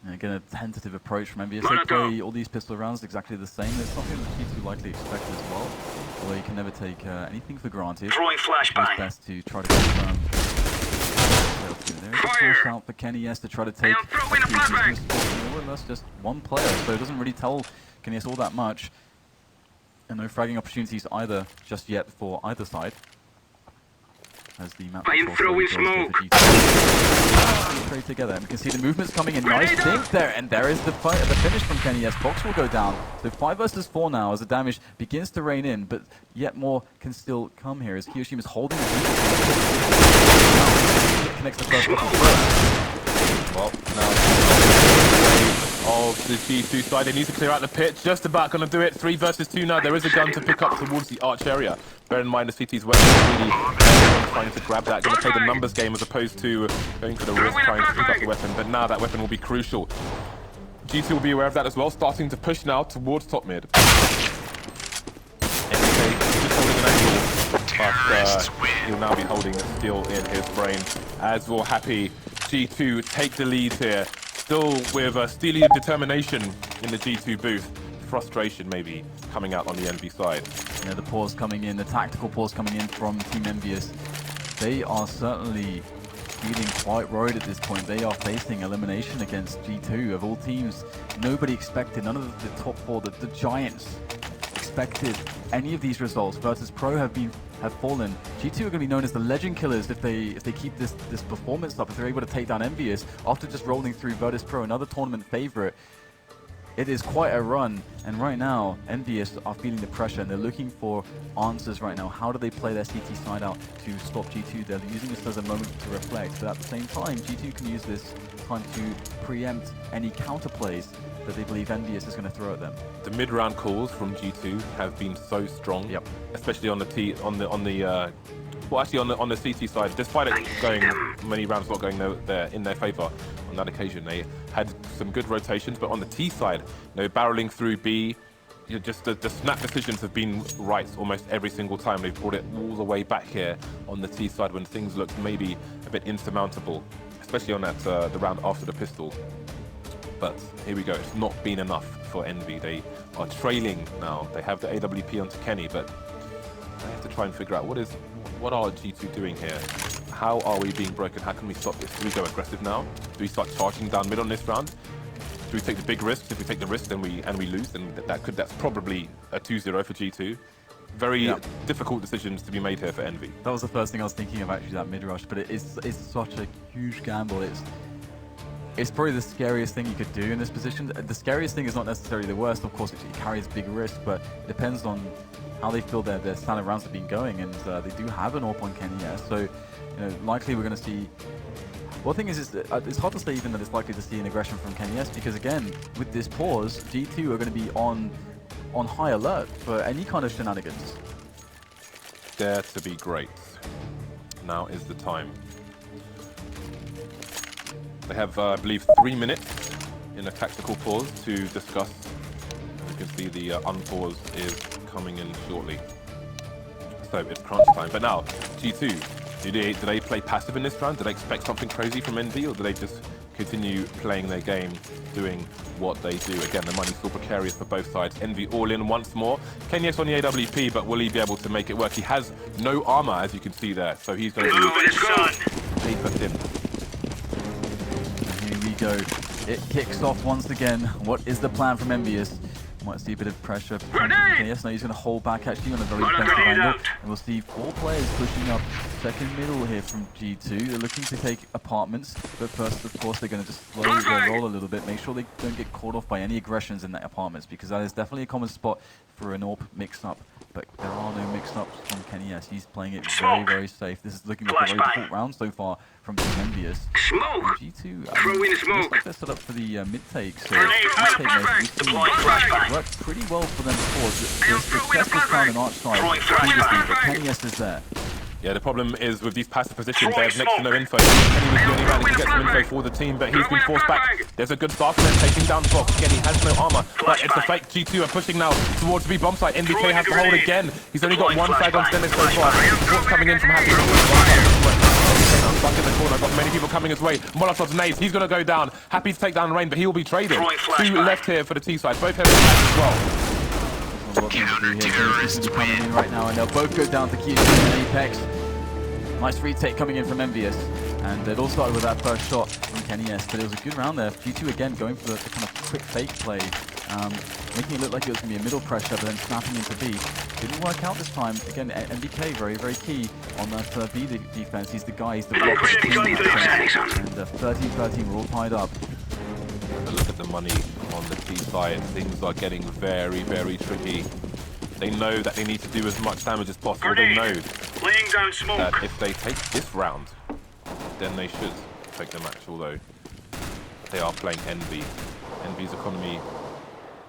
And again, a tentative approach from EnVyUs. They play all these pistol rounds exactly the same. There's something that G2 likely expect as well. Although you can never take anything for granted. Throwing It's flashbang. best to try to confirm. There is a force out for Kenny S to try to take. throwing a flashbang. That's just one player, so it doesn't really tell Kenny S all that much. And no fragging opportunities either just yet for either side. As the map I am throwing smoke. Trade together, and we can see the movements coming in. Nice think there, and there is the finish from Kenny S. Fox will go down. So 5 versus 4 now as the damage begins to rain in, but yet more can still come here as Kiyoshima's holding the lead. Connects the first couple. Well, now of the G2 side, they need to clear out the pit. Just about going to do it. 3 versus 2 now. There is a gun to pick up towards the arch area. Bear in mind the CT's weapon is really trying to grab that. Going to play the numbers game as opposed to going for the risk trying to pick up the weapon. But now that weapon will be crucial. G2 will be aware of that as well, starting to push now towards top mid. MBK just holding an angle, but he'll now be holding a steel in his brain. As will Happy. G2 take the lead here. Still with a steely determination in the G2 booth. Frustration maybe coming out on the EnVy side. Yeah, the pause coming in, the tactical pause coming in from Team EnVyUs. They are certainly feeling quite worried at this point. They are facing elimination against G2 of all teams. Nobody expected, none of the top 4, the giants expected any of these results. Virtus Pro have fallen. G2 are going to be known as the legend killers if they keep this performance up, if they're able to take down EnVyUs after just rolling through Virtus Pro, another tournament favorite. It is quite a run, and right now EnVyUs are feeling the pressure and they're looking for answers right now. How do they play their CT side out to stop G2? They're using this as a moment to reflect, but at the same time G2 can use this time to preempt any counter plays that they believe EnVyUs is going to throw at them. The mid-round calls from G2 have been so strong, Yep. especially on the on the CT side. Despite it going many rounds not going in their favor on that occasion, they had some good rotations. But on the T side, barreling through B, just the snap decisions have been right almost every single time. They've brought it all the way back here on the T side when things looked maybe a bit insurmountable, especially on that the round after the pistol. But here we go. It's not been enough for Envy. They are trailing now. They have the AWP onto Kenny, but I have to try and figure out what are G2 doing here? How are we being broken? How can we stop this? Do we go aggressive now? Do we start charging down mid on this round? Do we take the big risks? If we take the risk, then we lose, then that's probably a 2-0 for G2. Very difficult decisions to be made here for Envy. That was the first thing I was thinking of, actually, that mid rush. But it's such a huge gamble. It's probably the scariest thing you could do in this position. The scariest thing is not necessarily the worst. Of course, it carries big risk, but it depends on how they feel their standard rounds have been going, and they do have an AWP on Kenny, so likely we're going to see. Well, the thing is, it's hard to say even that it's likely to see an aggression from Kenny S, because again, with this pause, G2 are going to be on high alert for any kind of shenanigans. Dare to be great. Now is the time. They have, I believe, 3 minutes in a tactical pause to discuss. You can see the unpause is coming in shortly. So it's crunch time. But now, G2, do they play passive in this round? Do they expect something crazy from Envy, or do they just continue playing their game, doing what they do? Again, the money's still precarious for both sides. Envy all in once more. Kenny S on the AWP, but will he be able to make it work? He has no armor, as you can see there, so he's going to be paper thin. Here we go. It kicks off once again. What is the plan from EnVyUs? Might see a bit of pressure. Yes, no, he's going to hold back actually on a very defensive angle. And we'll see 4 players pushing up second middle here from G2. They're looking to take apartments, but first, of course, they're going to just slow their roll a little bit. Make sure they don't get caught off by any aggressions in that apartments, because that is definitely a common spot for an AWP mix-up. But there are no mix-ups from Kenny S. He's playing it very, very safe. This is looking like a very difficult round so far from Team EnVyUs. G2, looks like they're set up for the mid-take, so mid-take worked pretty well for them before. The successful found an arch side previously, but Kenny S is there. Yeah, the problem is with these passive positions, they have next to no info. Kenny was the only man who can get some info for the team, but he's been forced back. There's a good start for them, taking down Fox. Kenny has no armor, but it's a fake. G2 are pushing now towards the B bomb site. NBK has to hold again. He's only got 1 flag on Stennis so far. What's coming in from Happy? Stuck in the corner, got many people coming his way. Molotov's nades, he's going to go down. Happy to take down Rain, but he will be traded. 2 left here for the T side, both have attacks as well. What things to do here. This is coming in right now, and they'll both go down to Q and Apex. Nice retake coming in from EnVyUs, and it all started with that first shot from Kenny S, but it was a good round there. G2 again going for the kind of quick fake play, making it look like it was going to be a middle pressure, but then snapping into B. Didn't work out this time. Again, NBK very, very key on that B defense. He's the guy, he's the rock of the team. And 13-13, we're all tied up. Look at the money on the T side. Things are getting very, very tricky. They know that they need to do as much damage as possible. They know that if they take this round, then they should take the match, although they are playing Envy. Envy's economy,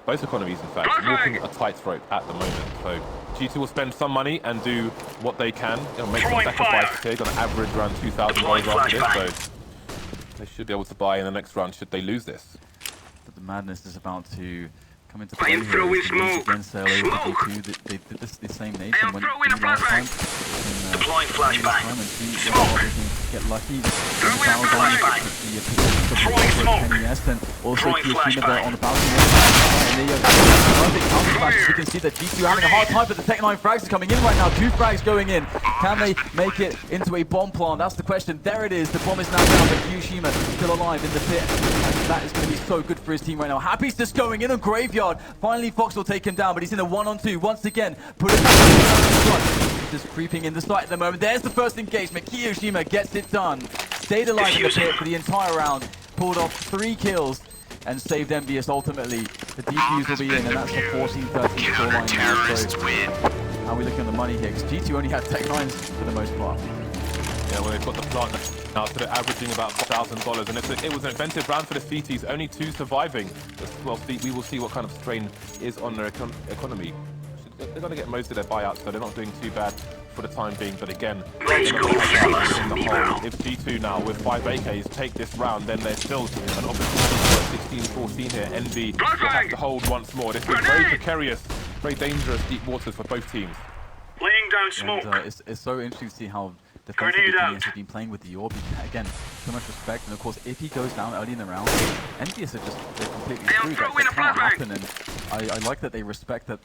both economies in fact, walking a tightrope at the moment. So G2 will spend some money and do what they can. They'll make some sacrifices here. Going to average around 2,000 dollars after this, so they should be able to buy in the next round should they lose this. But the madness is about to come into play here. Again, sail over G2. They did this the same nation when last time. Deploying flashbang. Get lucky. Kenny S and also Kiyashima there on the balcony. And you can see that G2 having a hard time, but the Tech 9 frags are coming in right now. 2 frags going in. Can they make it into a bomb plant? That's the question. There it is. The bomb is now down, but Kiyashima still alive in the pit. And that is going to be so good for his team right now. Happy's just going in on Graveyard. Finally, Fox will take him down, but he's in a 1-on-2 once again. Put it back. Just creeping in the site at the moment. There's the first engagement. Kiyashima gets it done. Stayed alive in the pit for the entire round. Pulled off 3 kills and saved EnVyUs ultimately. The DPUs will be in, and that's the 14-13 scoreline now. So how are we looking at the money here? Because G2 only had Tech 9s for the most part. Yeah, well, they've got the plant now, so they're averaging about $1,000, and it was an inventive round for the CTs, only 2 surviving. Well, we will see what kind of strain is on their economy. They're going to get most of their buyouts, so they're not doing too bad for the time being, but again, Let's go, fellas. in the hole. If G2 now, with 5 AKs, take this round, then there's still an opportunity for 16-14 here. Envy will have to hold once more. This is very precarious, very dangerous deep waters for both teams. Laying down smoke. And it's so interesting to see how defensively EnVyUs have been playing with the orb. Again, so much respect, and of course, if he goes down early in the round, EnVyUs are they're completely screwed. That cannot happen, and I like that they respect that.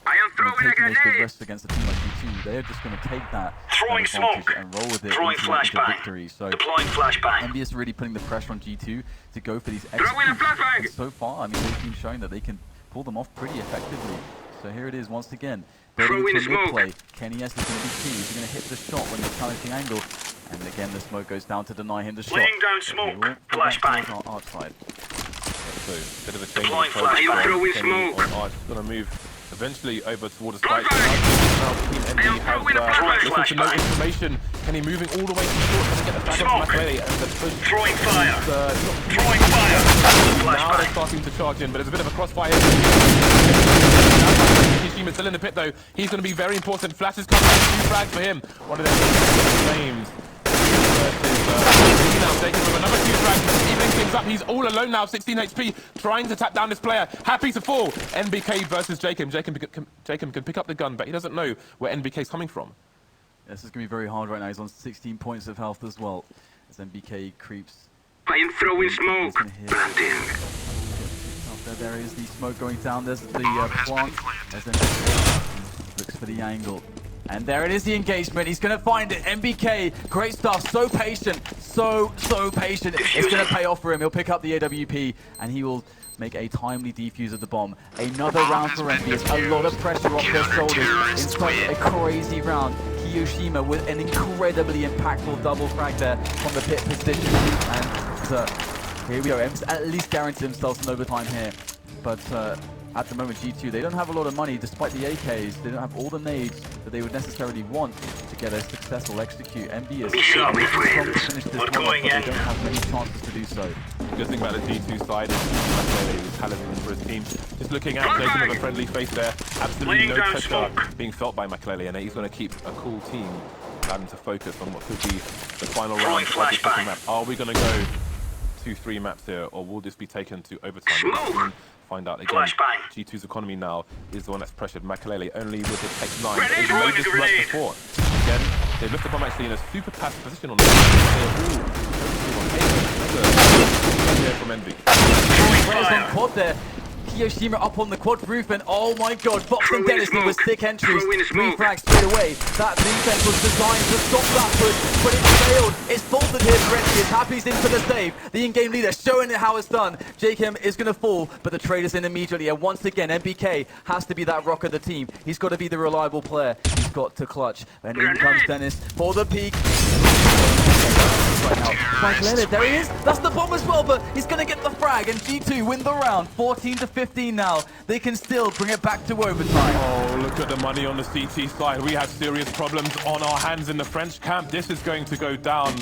Taking those big risks against a team like G2, they're just going to take that Throwing smoke and roll with it Throwing into victory. So deploying flashbang. EnVyUs really putting the pressure on G2 to go for these executes. And so far, I mean, they've been showing that they can pull them off pretty effectively. So here it is once again. Building into a mid-play. Kenny S is going to be key. He's going to hit the shot when he's challenging angle. And again, the smoke goes down to deny him the shot. Laying down smoke. Flashbang. Our side. So, bit of a change Deploying of approach. flashbang. Throwing Kenny smoke. on Arch is going to move eventually over towards the site. Now Team Envy has little to no information. Kenny moving all the way to short, trying to get the flag off Makalele, and the push. Throwing fire. Throwing Now they're fire. starting to charge in, but there's a bit of a crossfire. Kishima's still in the pit though. He's going to be very important. Flash is coming. 2 frags for him. One of their names. Now taking from another 2 frags. Evening things up. He's all alone now. 16 HP. Trying to tap down this player. Happy to fall. NBK versus Jacob. Jacob can pick up the gun, but he doesn't know where NBK is coming from. This is going to be very hard right now. He's on 16 points of health as well. As NBK creeps. I am throwing smoke. Planting. There is the smoke going down. There's the plant. As then looks for the angle. And there it is, the engagement. He's going to find it. NBK, great stuff. So patient. So patient. It's going to pay off for him. He'll pick up the AWP and he will make a timely defuse of the bomb. Another round for EnVyUs. A lot of pressure off their shoulders in such a crazy round. Kiyoshima with an incredibly impactful double frag there from the pit position. And here we go. At least guarantee themselves an overtime here. But at the moment, G2, they don't have a lot of money despite the AKs. They don't have all the nades that they would necessarily want to get a successful execute. EnVyUs finish this one, but they don't have many chances to do so. The good thing about the G2 side is he's talented for his team. Just looking at Jacob with a friendly face there. Absolutely no pressure being felt by Makalele, and he's going to keep a cool team and to focus on what could be the final round of this map. Are we going to go 2-3 maps here, or will this be taken to overtime? Find out again. G2's economy now is the one that's pressured. Makalele only with the tech 9. They've made this much before. Again, they've lifted the bomb actually in a super passive position on the from Envy. On quad there. Kiyoshima up on the quad roof, and oh my god, Fox and Dennison with sick entries. 3 frags straight away. That defense was designed to stop that push, but it failed. It's folded here for EnVyUs. Happy's in for the save. The in-game leader showing it how it's done. Jacob is going to fall, but the trade is in immediately. And once again, NBK has to be that rock of the team. He's got to be the reliable player. He's got to clutch. And in comes Dennis for the peak. Right now, Makalele, there he is. That's the bomb as well, but he's going to get the frag, and G2 win the round. 14-15 now. They can still bring it back to overtime. Oh, look at the money on the CT side. We have serious problems on our hands in the French camp. This is going to go down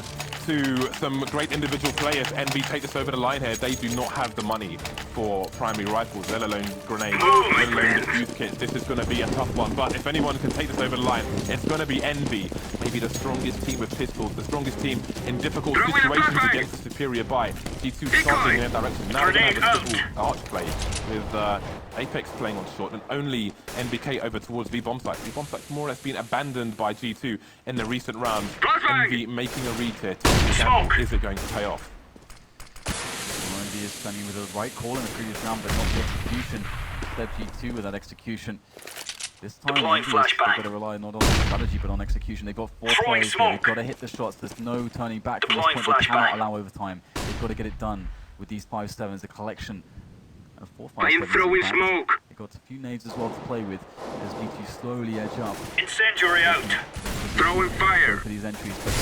to some great individual players. Envy take this over the line here. They do not have the money for primary rifles, let alone grenades, let alone defuse kits. This is going to be a tough one, but if anyone can take this over the line, it's going to be Envy. Maybe the strongest team with pistols, the strongest team in difficult situations against a superior buy. G2 charging in their direction. Now we're going to have a simple arch play with Apex playing on short and only NBK over towards the bomb site. The bomb site's more or less been abandoned by G2 in the recent rounds. Envy making a read here. Is it going to pay off? Envy is standing with the right call in the previous round, but not the execution. Instead, G2 with that execution. This time, they've got to rely not on strategy, but on execution. They've got 4 players here. They've got to hit the shots. There's no turning back from this point. They cannot allow overtime. They've got to get it done with these 5-7s, the collection of 4 5-7s. I am throwing smoke. They've got a few nades as well to play with as G2 slowly edge up. Incendiary out. Throwing fire. For these entries, but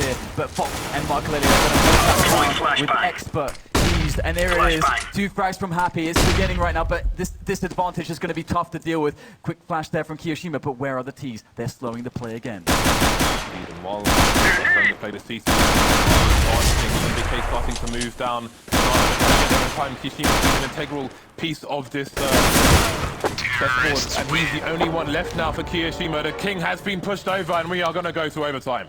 here. But Fox and Makalele are going to with expert defused, and there it is. 2 frags from Happy. It's beginning right now, but this disadvantage is going to be tough to deal with. Quick flash there from Kiyoshima, but where are the T's? They're slowing the play again. Even while trying to play the CC, NBK starting to move down. Every time Kishima's been an integral piece of this chessboard, and he's the only one left now for Kiyoshima. The king has been pushed over, and we are going to go to overtime.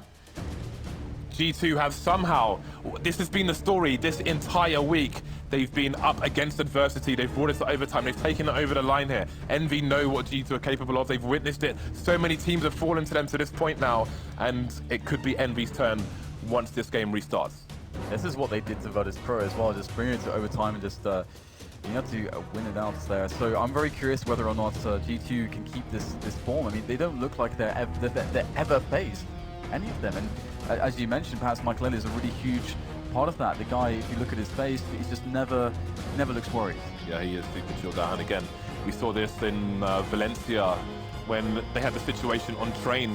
G2 have somehow, this has been the story this entire week. They've been up against adversity. They've brought it to overtime. They've taken it over the line here. Envy know what G2 are capable of. They've witnessed it. So many teams have fallen to them to this point now, and it could be Envy's turn once this game restarts. This is what they did to Virtus Pro as well, just bring it to overtime and just you have to win it out there. So I'm very curious whether or not G2 can keep this form. I mean, they don't look like they're ever faced any of them. And as you mentioned, perhaps Michael is a really huge part of that. The guy, if you look at his face, he's just never looks worried. Yeah, he is super chilled out. And again, we saw this in Valencia when they had the situation on Train.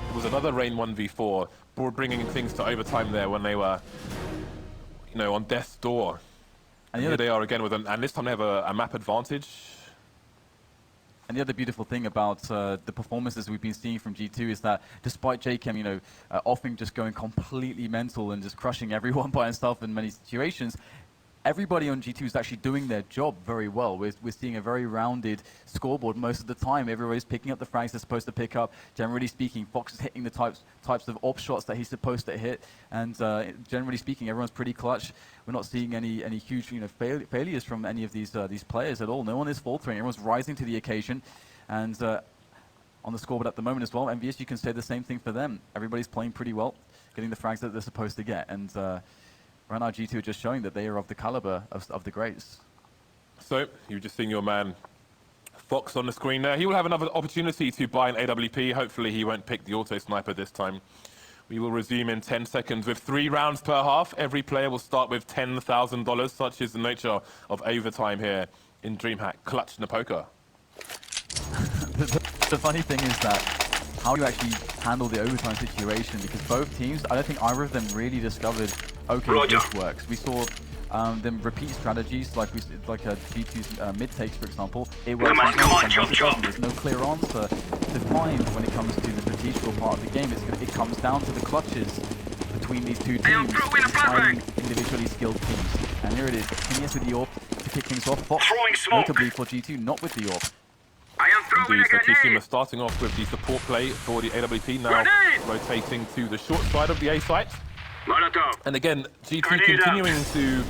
It was another Rain 1v4, bringing things to overtime there when they were, you know, on death's door. And here they are again with and this time they have a map advantage. And the other beautiful thing about the performances we've been seeing from G2 is that despite JChem, you know, often just going completely mental and just crushing everyone by himself in many situations, everybody on G2 is actually doing their job very well. We're seeing a very rounded scoreboard most of the time. Everybody's picking up the frags they're supposed to pick up. Generally speaking, Fox is hitting the types of AWP shots that he's supposed to hit. And generally speaking, everyone's pretty clutch. We're not seeing any huge, you know, failures from any of these players at all. No one is faltering. Everyone's rising to the occasion. And on the scoreboard at the moment as well, EnVyUs, you can say the same thing for them. Everybody's playing pretty well, getting the frags that they're supposed to get. And right now, G2 are just showing that they are of the caliber of the greats. So, you've just seen your man Fox on the screen there. He will have another opportunity to buy an AWP. Hopefully, he won't pick the auto sniper this time. We will resume in 10 seconds with 3 rounds per half. Every player will start with $10,000. Such is the nature of overtime here in Dreamhack Cluj-Napoca. The funny thing is that how you actually handle the overtime situation, because both teams, I don't think either of them really discovered, okay, this works. We saw them repeat strategies like G2's mid takes, for example. It works. There's no clear answer to find when it comes to the strategical part of the game. It comes down to the clutches between these two teams, individually skilled teams. And here it is, Kinius with the AWP to kick things off. Fox, notably for G2, not with the AWP. Indeed, so Kishima starting off with the support play for the AWP, now rotating to the short side of the A site. And again, G2 continuing to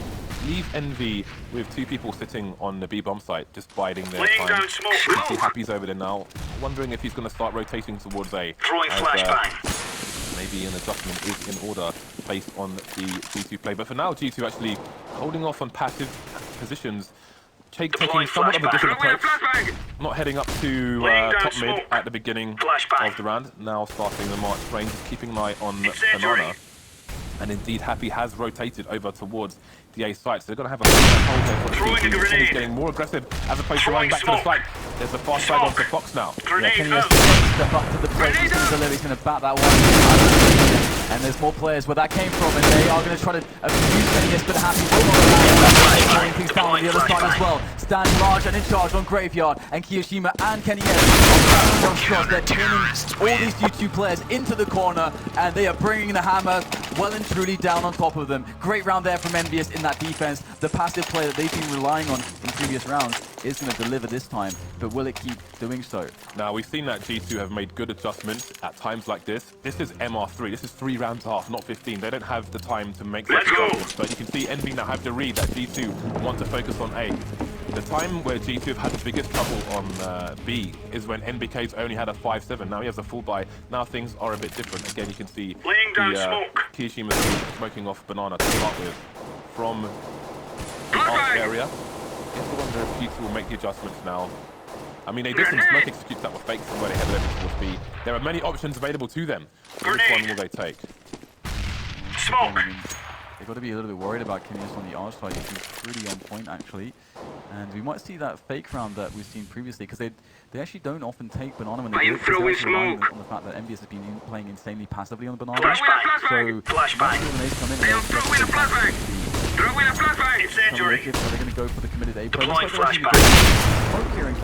leave Envy with 2 people sitting on the B bomb site, just biding their time. G2 Happy's over there now, wondering if he's going to start rotating towards A. Maybe an adjustment is in order based on the G2 play. But for now, G2 actually holding off on passive positions, taking somewhat of a different approach, not heading up to top mid at the beginning of the round, now starting the march range, keeping an eye on Banana. And indeed, Happy has rotated over towards the A site, so they're going to have a hold there for the CT. Kenny's getting more aggressive as opposed to running back to the site. There's a fast side onto Fox now. Yeah, Kenny has to step up to the plate. He's going to bat that one. And there's more players where that came from, and they are going to try to abuse Kenny, but Happy will not allow things down on the other side as well. Standing large and in charge on Graveyard, and Kiyoshima and Kenny they're pinning all these G2 players into the corner, and they are bringing the hammer well and truly down on top of them. Great round there from EnVyUs in that defense. The passive play that they've been relying on in previous rounds is going to deliver this time, but will it keep doing so? Now, we've seen that G2 have made good adjustments at times like this. This is MR3. This is 3 rounds half, not 15. They don't have the time to make such adjustments, but you can see Envy now have to read that G2 want to focus on A. The time where G2 have had the biggest trouble on B is when NBK's only had a 5-7. Now he has a full buy. Now things are a bit different. Again, you can see the Kiyoshima smoking off Banana to start with from the arc area. I have to wonder if G2 will make the adjustments now. I mean, they did some smoke executes that were fake from where they headed over towards B. There are many options available to them. Which one will they take? They've got to be a little bit worried about Kinius on the R side. He's pretty on point, actually. And we might see that fake round that we've seen previously, because they actually don't often take Banana when they do it, because they're relying on the fact that EnVyUs has been playing insanely passively on Banana. So, when they come in, Incendiary. Are they going to go for the committed A? Deploying flashbang.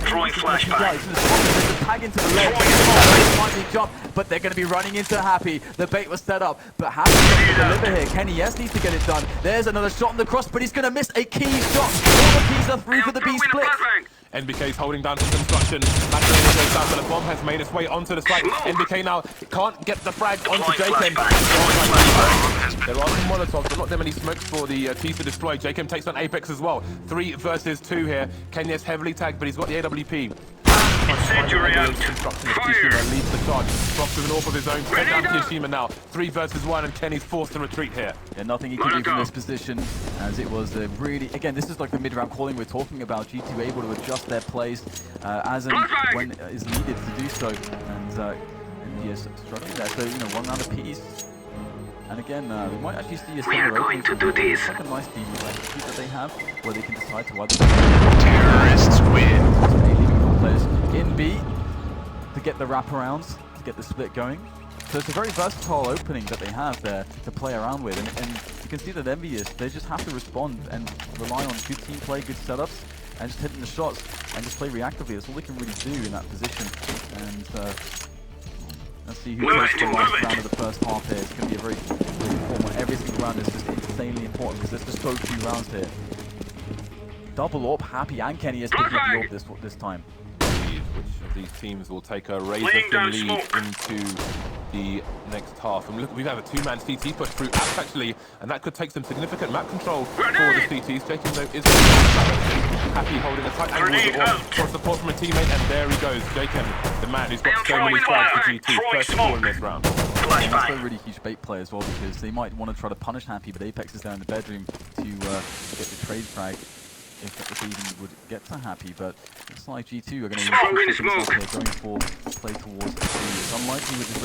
Throwing flashbang. There's a tag into the leg. Finally jump, but they're going to be running into Happy. The bait was set up, but Happy needs to deliver here. Kenny yes needs to get it done. There's another shot on the cross, but he's going to miss a key shot. All the keys are through for the B split. NBK's holding down some construction. Macarena goes down, but the bomb has made its way onto the site. NBK now can't get the frag onto Jakem. There are some Molotovs, but not that many smokes for the T's to destroy. Jakem takes on Apex as well. 3 versus 2 here. Kenya's heavily tagged, but he's got the AWP. Incendiary out. Fire! Leads the charge. Fox with an AWP of his own. Sent down Kiyashima now. 3 versus 1, and Kenny's forced to retreat here. Yeah, nothing he can do from this position, as it was really, again, this is like the mid-round calling we're talking about. G2 able to adjust their plays as and when is needed to do so. And yes, struggling there. So, you know, 1 round apiece. And again, we might actually see a similar opening. It's like a nice team that they have, where they can decide to either Terrorists win. players in B to get the wraparounds, to get the split going. So it's a very versatile opening that they have there to play around with, and you can see that EnVyUs, they just have to respond and rely on good team play, good setups, and just hitting the shots and just play reactively. That's all they can really do in that position. And let's see who takes the last round of the first half here. It's going to be a very important one. Every single round is just insanely important because there's just so few rounds here. Double AWP, Happy and Kenny is picking up the AWP this time. Which of these teams will take a razor-thin lead into the next half. And look, we have a 2-man CT push through Apps actually, and that could take some significant map control for the CTs. Jakem though is Happy holding a tight angle for support from a teammate, and there he goes. Jakem, the man who's got so many frags for GT, first of all in this round. That's a really huge bait play as well, because they might want to try to punish Happy, but Apex is down in the bedroom to get the trade frag. If they even would get to Happy, but it's like G2 are going to going for play towards the three. It's unlikely with this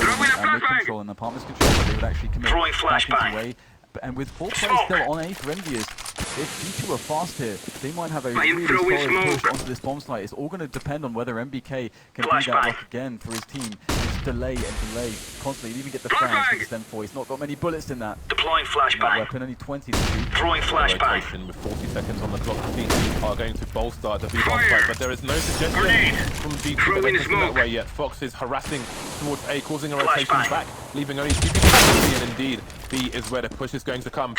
mid-control and apartments control that they would actually commit back away. And with 4 players still on A for EnVyUs, if G2 are fast here, they might have a really solid push onto this bomb site. It's all going to depend on whether MBK can do that work again for his team. Just delay and delay constantly, even get the frags with the M4. He's not got many bullets in that. Deploying flashbang. Weapon, only 20 to shoot. Throwing flashbang. With 40 seconds on the clock, the CTs are going to bolster the B-bomb site, but there is no suggestion from G2 that they're taking that way yet. Fox is harassing towards A, causing a rotation back, leaving only 2 people and indeed B is where the push is going to come.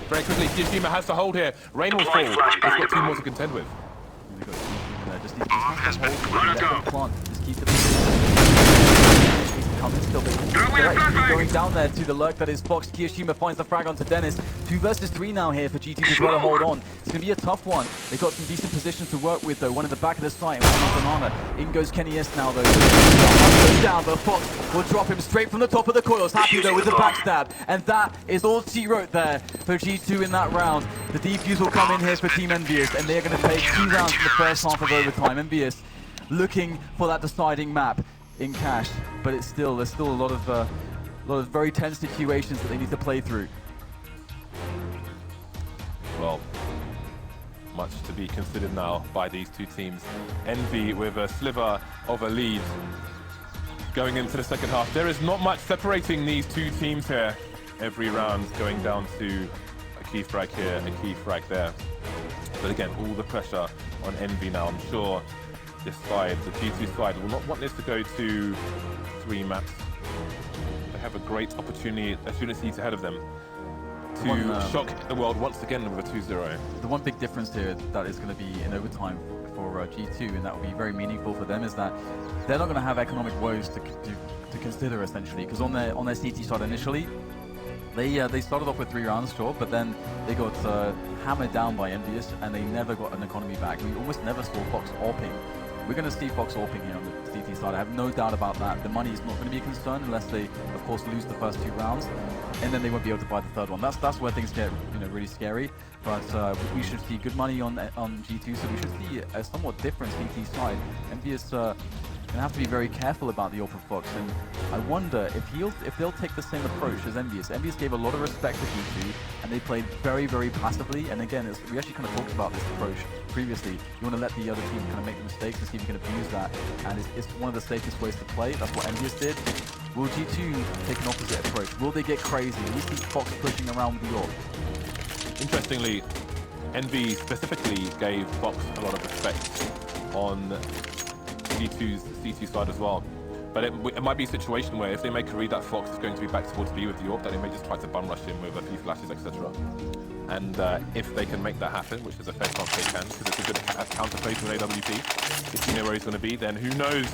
Very quickly, Kiyashima has to hold here. Rain will fall. He's got 2 more to contend with. Just needs to hold. Just keep the coming still. Going down there to the lurk that is Fox. Kiyashima finds the frag onto Dennis. 2 versus 3 now here for GT to try to hold on. It's going to be a tough one. They've got some decent positions to work with though. One in the back of the site and one on Banana. In goes Kenny S now though. Down, but Fox will drop him straight from the top of the coils. Happy though with the backstab. And that is all she wrote there for G2 in that round. The defuse will come in here for Team EnVyUs, and they're going to take 2 rounds in the first half of overtime. EnVyUs looking for that deciding map in cash, but there's still a lot of very tense situations that they need to play through. Well, much to be considered now by these 2 teams. Envy with a sliver of a lead going into the second half. There is not much separating these 2 teams here. Every round going down to a key frag here, a key frag there. But again, all the pressure on Envy now. I'm sure this side, the G2 side, will not want this to go to 3 maps. They have a great opportunity ahead of them to shock the world once again with a 2-0. The one big difference here that is going to be in overtime for G2, and that will be very meaningful for them, is that they're not going to have economic woes to consider essentially, because on their CT side initially, they started off with 3 rounds, sure, but then they got hammered down by EnVyUs, and they never got an economy back. We almost never saw Fox AWPing. We're going to see Fox AWPing here on the CT side. I have no doubt about that. The money is not going to be a concern unless they, of course, lose the first 2 rounds, and then they won't be able to buy the 3rd one. That's where things get really scary. But we should see good money on G2, so we should see a somewhat different CT side. EnVyUs going to have to be very careful about the AWP Fox, and I wonder if they'll take the same approach as EnVyUs. EnVyUs gave a lot of respect to G2, and they played very, very passively. And again, we actually kind of talked about this approach previously. You want to let the other team kind of make mistakes and see if you can abuse that, and it's one of the safest ways to play. That's what EnVyUs did. Will G2 take an opposite approach? Will they get crazy? We see Fox pushing around with the AWP. Interestingly, Envy specifically gave Fox a lot of respect on G2's C2 side as well. But it might be a situation where if they make a read that Fox is going to be back towards B with the AWP, that they may just try to bum rush him with a few flashes, etc. And if they can make that happen, which is a fair chance they can, because it's a good counterplay to an AWP, if you know where he's going to be, then who knows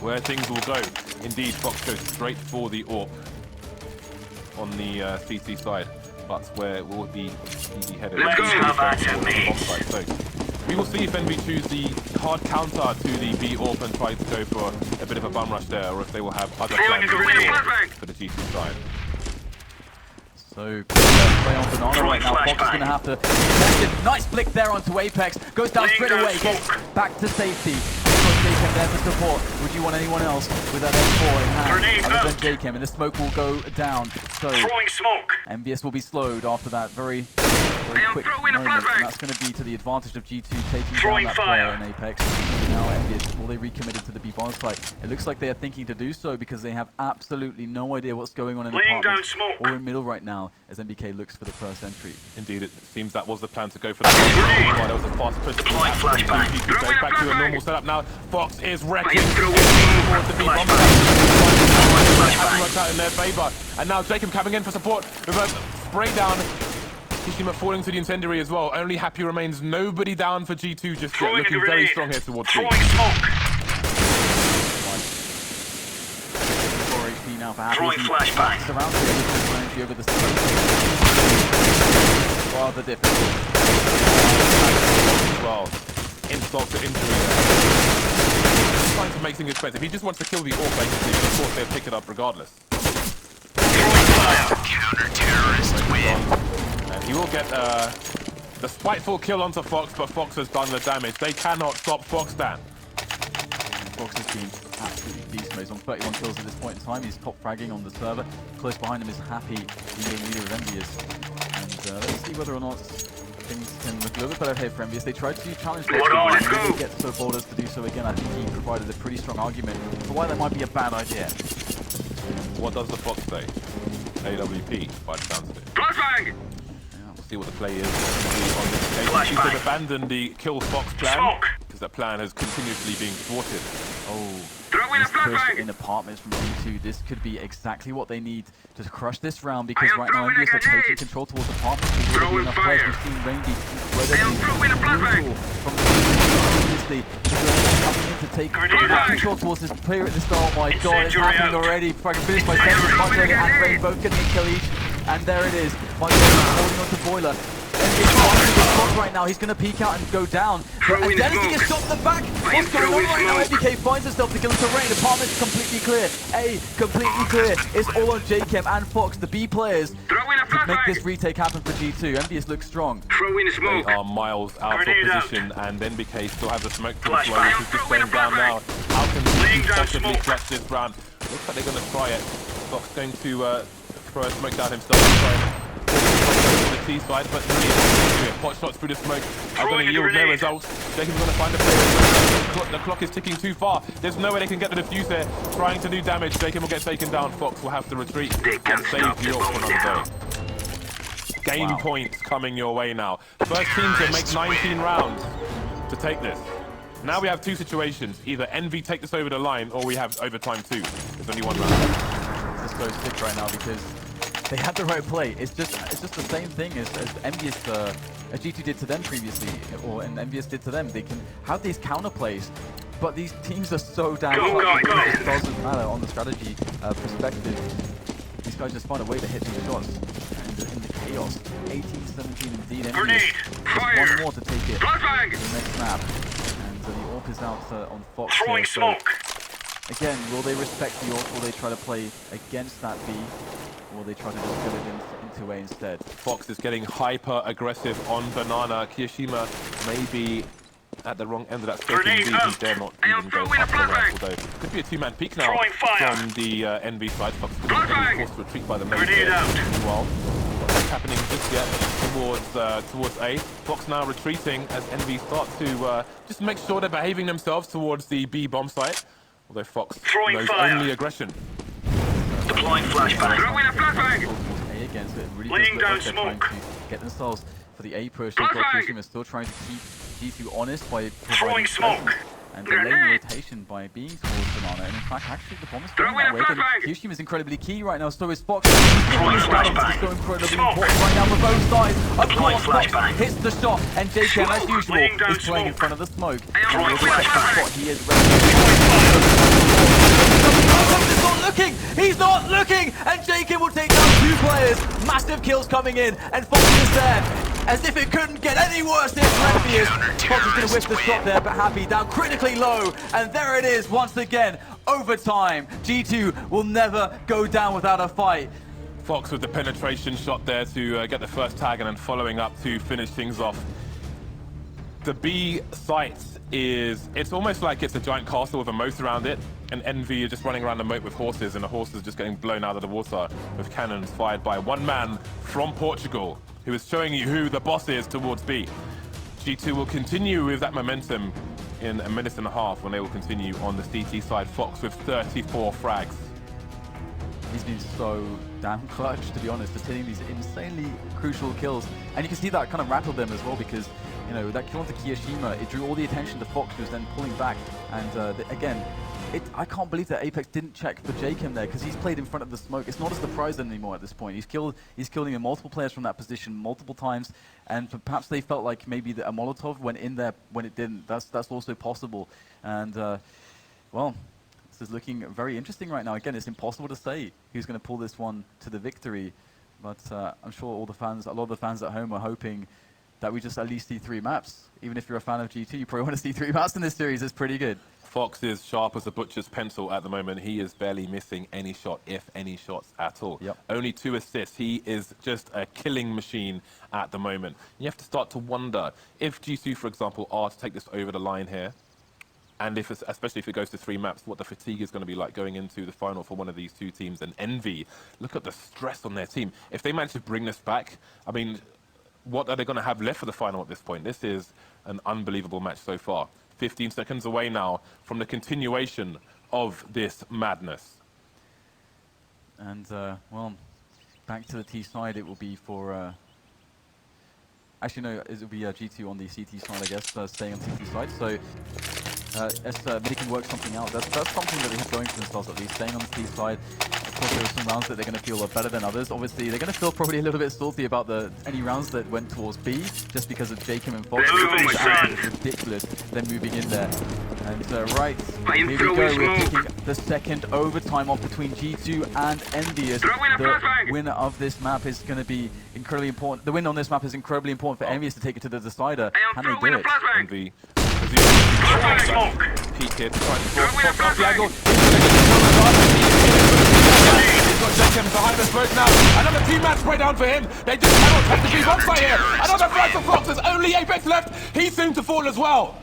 where things will go. Indeed, Fox goes straight for the AWP on the CT side, but where will it be headed? Let's go, so we will see if Envy choose the hard counter to the B AWP and try to go for a bit of a bum rush there, or if they will have other plans for the G2 side. So, play on Banana right now. Fox is going to have to defend it. Nice flick there onto Apex. Goes down straight away. Gets back to safety. JChem there for support. Would you want anyone else with that M4 in hand? Other than JChem, and the smoke will go down. So, EnVyUs will be slowed after that very quick moment. And that's going to be to the advantage of G2 taking down that player in Apex. Now EnVyUs, will they recommit to the B bomb site? It looks like they are thinking to do so because they have absolutely no idea what's going on in the apartment or in middle right now as MBK looks for the first entry. Indeed, it seems that was the plan to go for that. That was a fast push. Goes back to a normal setup now. Fox is wrecking towards the B bomb. Hasn't worked out in their favour. And now Jacob coming in for support with a spray down. Kishima falling to the incendiary as well. Only Happy remains. Nobody down for G2 just yet. Looking very strong here towards B. 4 HP now for Happy. Surrounded over the smoke. Rather difficult. Well, insult to injury. Trying to make things expensive. He just wants to kill the AWP basically. Of course, they'll pick it up regardless. Counter-terrorist win. And he will get the spiteful kill onto Fox, but Fox has done the damage. They cannot stop Fox, Dan. Fox has been absolutely beast mode. He's on 31 kills at this point in time. He's top fragging on the server. Close behind him is Happy, the leader of EnVyUs. And let's see whether or not things can look a little bit better here for EnVyUs. They tried to challenge this, but they didn't get so bold as to do so again. I think he provided a pretty strong argument for why that might be a bad idea. What does the Fox say? AWP, by the sounds of it. We'll see what the play is. He could abandon the kill Fox plan, because that plan has continuously been thwarted. Oh, this push in apartments from G2. This could be exactly what they need to crush this round, because right now EnVyUs are taking control towards apartments. There's already enough players. We've seen Randy, where they're brutal from the obviously coming in to take control towards this player at the start. Oh my god, it's happening already. Fucking finished by Dennis, Marjorie and Rain both getting a kill each. And there it is. Marjorie holding onto Boiler. Right now, he's going to peek out and go down. And Dennis gets stopped in the back. What's going on right now? MBK finds himself to kill into Rain. Apartment's completely clear. A, completely clear. It's all on JChem and Fox, the B players, to make this retake happen for G2. EnVyUs looks strong. They are miles out of position, and MBK still has a smoke to the flow, which is just going down now. How can G2 possibly clutch this round? Looks like they're going to try it. Fox going to throw a smoke down himself. The T side, but really pot shots through the smoke are going to yield no results. Jacob's going to find a player. The clock is ticking too far. There's no way they can get the defuse there. Trying to do damage. Jacob will get taken down. Fox will have to retreat and save the AWP for another day. Game points coming your way now. First team to make 19 rounds to take this. Now we have two situations. Either Envy take this over the line, or we have overtime 2. There's only one round. This goes thick right now because they had the right play. It's just the same thing as EnVyUs, as G2 did to them previously, or EnVyUs did to them. They can have these counter plays, but these teams are so damn tough. It doesn't matter on the strategy perspective. These guys just find a way to hit these shots. And in the chaos, 18-17 indeed. EnVyUs just one more to take it to the next map. And the AWP is out on Fox here. So again, will they respect the AWP? Will they try to play against that B? Or will they try to just fill it into A instead? Fox is getting hyper aggressive on Banana. Kiyashima may be at the wrong end of that scope. Indeed, he dare not even go up the rifle, though. Could be a two-man peek now from the Envy side. Fox is going to be forced to retreat by the main here as well. What's happening just yet towards A. Fox now retreating as Envy start to just make sure they're behaving themselves towards the B bomb site. Although Fox knows only aggression. Deploying flashbang. A again, so it really does look like they're trying to get themselves for the A push. Team is still trying to keep G2 honest by providing smoke. presence and delaying rotation by being towards Banana. And in fact, actually, the bomb is going that way. Team is incredibly key right now. So is Fox. It's so incredibly important right now for both sides. Of course, Fox hits the shot, and JKM, as usual, is playing in front of the smoke. Now we'll check the spot. He is ready. He's not looking, and JKM will take down 2 players. Massive kills coming in, and Fox is there. As if it couldn't get any worse here for EnVyUs. Fox is going to whip the shot there, but Happy down critically low. And there it is once again, overtime. G2 will never go down without a fight. Fox with the penetration shot there to get the first tag, and then following up to finish things off. The B site it's almost like it's a giant castle with a moat around it, and EnVy are just running around the moat with horses, and the horses just getting blown out of the water with cannons fired by one man from Portugal, who is showing you who the boss is towards B. G2 will continue with that momentum in a minute and a half when they will continue on the CT side. Fox with 34 frags. He's been so damn clutch, to be honest, just hitting these insanely crucial kills. And you can see that kind of rattled them as well, because, you know, that kill onto Kiyashima, it drew all the attention to Fox, who was then pulling back. And again, I can't believe that Apex didn't check for JKM there, because he's played in front of the smoke. It's not a surprise anymore at this point. He's killed even multiple players from that position multiple times, and perhaps they felt like maybe a Molotov went in there when it didn't. That's also possible. And well, this is looking very interesting right now. Again, it's impossible to say who's going to pull this one to the victory, but I'm sure a lot of the fans at home are hoping that we just at least see 3 maps. Even if you're a fan of G2, you probably want to see 3 maps in this series. It's pretty good. Fox is sharp as a butcher's pencil at the moment. He is barely missing any shot, if any shots at all. Yep. Only 2 assists. He is just a killing machine at the moment. You have to start to wonder if G2, for example, are to take this over the line here, and especially if it goes to 3 maps, what the fatigue is going to be like going into the final for one of these 2 teams. And EnVy, look at the stress on their team. If they manage to bring this back, I mean, what are they going to have left for the final at this point? This is an unbelievable match so far. 15 seconds away now from the continuation of this madness. And, well, back to the T side, it will be for... actually, no, it will be G2 on the CT side, I guess, staying on CT side. So, as they can work something out, that's something that they have going for themselves, at least, staying on the T side. Of course, there are some rounds that they're going to feel better than others. Obviously, they're going to feel probably a little bit salty about any rounds that went towards B, just because of JKM and Fox. It's ridiculous, them moving in there. And right, here we go, we're picking the second overtime off between G2 and EnVyUs. The winner of this map is going to be incredibly important. The win on this map is incredibly important for EnVyUs to take it to the decider. Can they do it? EnVy. Peek here to try and force Fox off the angle. He's got JKM behind the smoke now. Another 2-man spray down for him. They just cannot take the B-box right here. Another flag for Fox. There's only Apex left. He's soon to fall as well.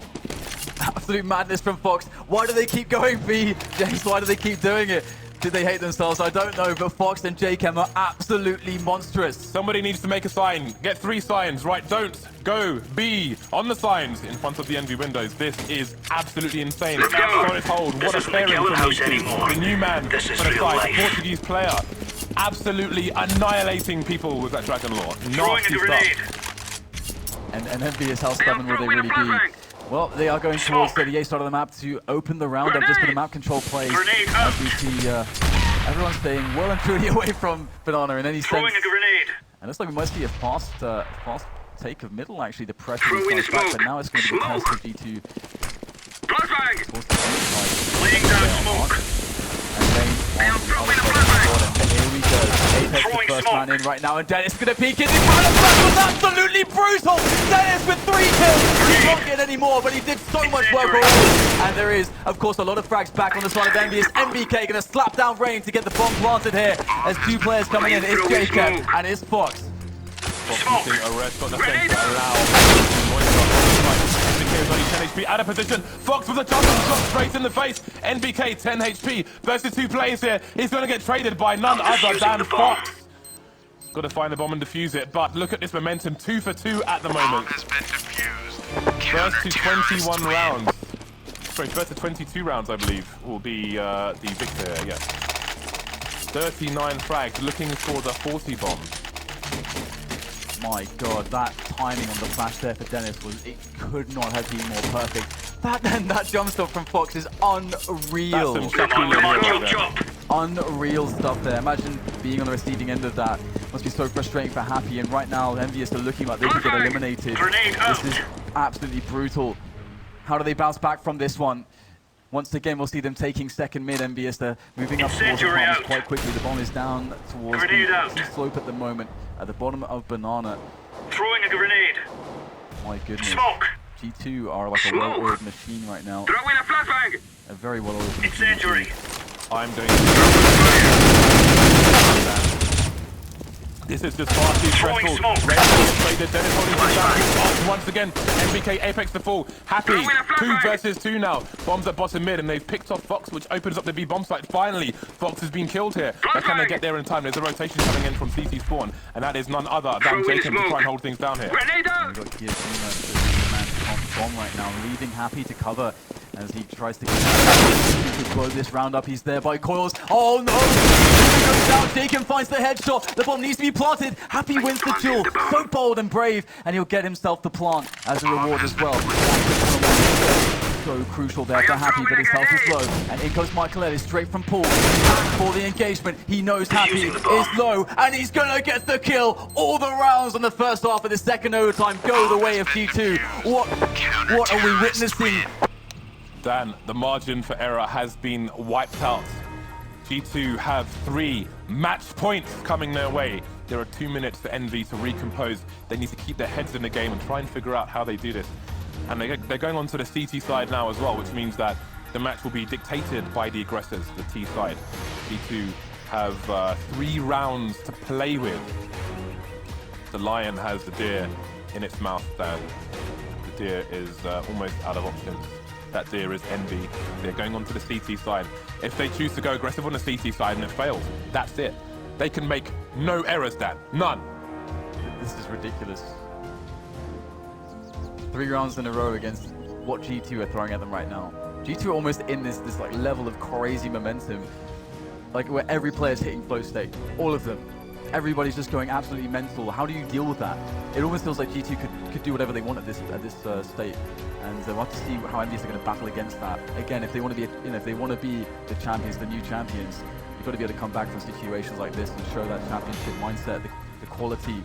Absolute madness from Fox. Why do they keep going B? James, why do they keep doing it? Did they hate themselves? I don't know, but Fox and JKM are absolutely monstrous. Somebody needs to make a sign. Get 3 signs, right? Don't go B on the signs in front of the EnVy windows. This is absolutely insane. Solid hold. What a pairing from these two. The new man for the side, the Portuguese player. Absolutely annihilating people with that Dragon Lore. Nasty stuff. And EnVyUs, how stubborn will they really be? Well, they are going towards the A side of the map to open the round up just for the map control plays. As we see everyone staying well and truly away from Banana in any sense. And looks like we might see a fast take of middle, actually. The pressure is back, but now it's going to be passed to G2. Laying down smoke. And here we go. Apex the first man in right now, and Dennis going to peek in. The final flash was absolutely brutal. Dennis with 3 kills. He won't get any more, but he did so much work already. And there is, of course, a lot of frags back on the side of EnVyUs. MBK going to slap down Rain to get the bomb planted here. As 2 players coming in. It's JKM and it's Fox. Fox using a red shot defense to allow MBK is only 10 HP out of position. Fox with a jump and shot straight in the face. NBK 10 HP versus 2 players here. He's going to get traded by none other than Fox. Got to find the bomb and defuse it, but look at this momentum. 2 for 2 at the moment. First to 21 rounds. Sorry, first to 22 rounds, I believe, will be the victor here, yes. 39 frags, looking for the 40 bomb. My god, that timing on the flash there for Dennis it could not have been more perfect. That jump stop from Fox is unreal. That's some Unreal stuff there. Imagine being on the receiving end of that. Must be so frustrating for Happy, and right now EnVyUs are looking like they could get eliminated. This is absolutely brutal. How do they bounce back from this one? Once again, we'll see them taking second mid. EnVyUs, they're moving up towards the farmers quite quickly. The bomb is down towards the slope at the moment, at the bottom of Banana. Throwing a grenade. My goodness. Smoke. G2 are like a well-oiled machine right now. Throwing a flashbang. A very well-oiled machine. Incendiary. I'm doing this is just far too stressful. Once again, MBK Apex the full. Happy 2 versus 2 now. Bombs at bottom mid, and they've picked off Fox, which opens up the B bomb site. Finally, Fox has been killed here. But can they get there in time? There's a rotation coming in from CT spawn, and that is none other than Jacob to try and hold things down here. We've got bomb right now, leaving Happy to cover as he tries to blow this round up. He's there by coils. Oh no! He goes down. Jacob finds the headshot. The bomb needs to be planted. Happy wins the duel. So bold and brave, and he'll get himself the plant as a reward as well. So crucial there for Happy, but his health is low. And in goes Michael straight from Paul for the engagement. He knows Happy is low, and he's gonna get the kill. All the rounds on the first half of the second overtime go the way of G2. What are we witnessing? Dan, the margin for error has been wiped out. G2 have 3 match points coming their way. There are 2 minutes for EnVy to recompose. They need to keep their heads in the game and try and figure out how they do this. And they're going on to the CT side now as well, which means that the match will be dictated by the aggressors, the T side. G2 have 3 rounds to play with. The lion has the deer in its mouth, Dan. The deer is almost out of options. That deer is EnVy. They're going on to the CT side. If they choose to go aggressive on the CT side and it fails, that's it. They can make no errors, Dan. None. This is ridiculous. 3 rounds in a row against what G2 are throwing at them right now. G2 are almost in this like level of crazy momentum, like where every player's hitting flow state. All of them. Everybody's just going absolutely mental. How do you deal with that? It almost feels like G2 could do whatever they want at this state, and we'll have to see how EnVyUs are going to battle against that. Again, if they want to be, if they want to be the champions, the new champions, you've got to be able to come back from situations like this and show that championship mindset, the quality.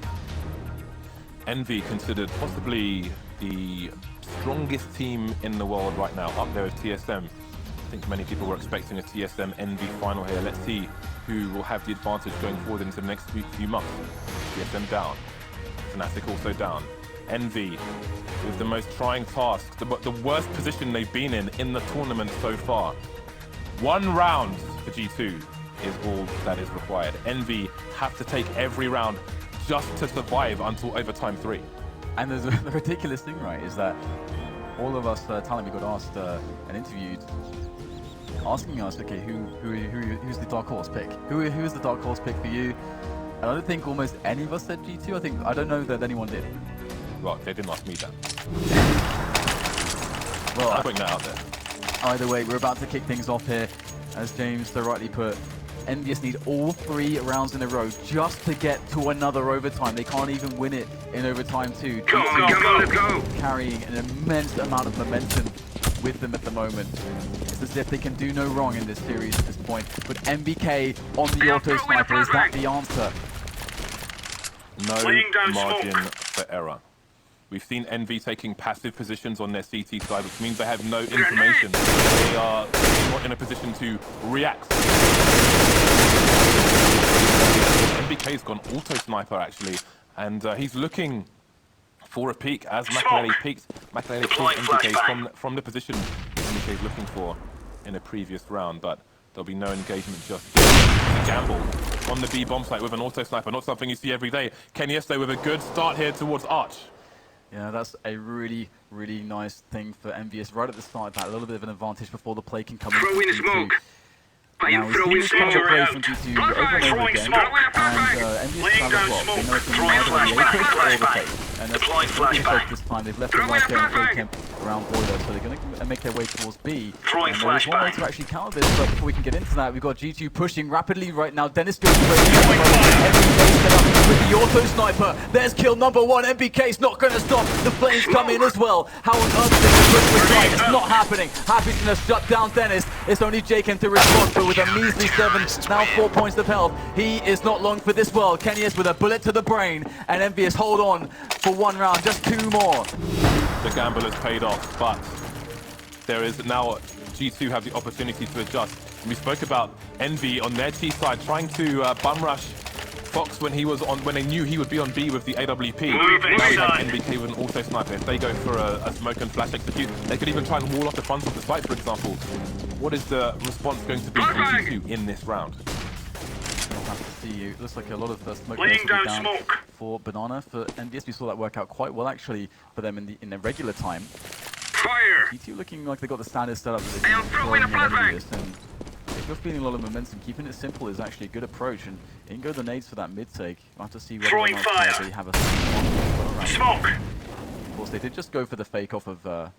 EnVy considered possibly the strongest team in the world right now. Up there is TSM. I think many people were expecting a TSM EnVy final here. Let's see who will have the advantage going forward into the next few months. TSM down. Fnatic also down. EnVy with the most trying task, the worst position they've been in the tournament so far. 1 round for G2 is all that is required. EnVy have to take every round just to survive until overtime 3. And there's the ridiculous thing, right, is that all of us talent we got asked and interviewed, asking us, okay, who's the dark horse pick? Who is the dark horse pick for you? And I don't think almost any of us said G2. I don't know that anyone did. Well, they didn't ask me that. Well, I'm putting that out there. Either way, we're about to kick things off here, as James so rightly put. EnVyUs need all 3 rounds in a row just to get to another overtime. They can't even win it in overtime 2. Go, let's go! Carrying an immense amount of momentum with them at the moment. It's as if they can do no wrong in this series at this point. But MBK on the auto sniper, is that the answer? No margin for error. We've seen EnVy taking passive positions on their CT side, which means they have no information. They are not in a position to react. MBK's gone auto sniper actually, and he's looking for a peek as Makalele peeks. Makalele pulls MBK from the position MBK's looking for in a previous round, but there'll be no engagement just yet. Gamble on the B bomb site with an auto sniper, not something you see every day. Kenny Este with a good start here towards Arch. Yeah, that's a really, really nice thing for EnVyUs right at the start. That a little bit of an advantage before the play can come in. Throwing smoke. Now we've seen this kind of play from G2 over and over again, and EnVyUs have a block. They know it's going to be either the Apex or the fake. And that's what this time. They've left the right there and fake him around Boiler, so they're going to make their way towards B. And there's one way to actually counter this, but before we can get into that, we've got G2 pushing rapidly right now. Dennis goes crazy. it up with the auto sniper. There's kill number 1. MBK's not going to stop. The flames come in as well. How on earth is they push this right? It's not happening. Happy's going to shut down Dennis. It's only Jaken to respond, but with a measly 7, now 4 points of health. He is not long for this world. Kenny's with a bullet to the brain, and EnVyUs hold on for 1 round, just 2 more. The gamble has paid off, but there is now G2 have the opportunity to adjust. And we spoke about EnVy on their T side trying to bum rush Fox when they knew he would be on B with the AWP. Now we have NBK with an auto sniper. If they go for a smoke and flash execute, they could even try and wall off the front of the site, for example. What is the response going to be from G2 in this round? We'll have to see. It looks like a lot of smoke Laying down down smoke for Banana. For EnVyUs, we saw that work out quite well actually for them in the regular time. Fire! G2 looking like they got the standard setup that they've I am throwing a flashbang. And if you're feeling a lot of momentum, keeping it simple is actually a good approach. And in go the nades for that mid take. We'll have to see whether or Throwing not fire. they have a Smoke! Of course, they did just go for the fake off of the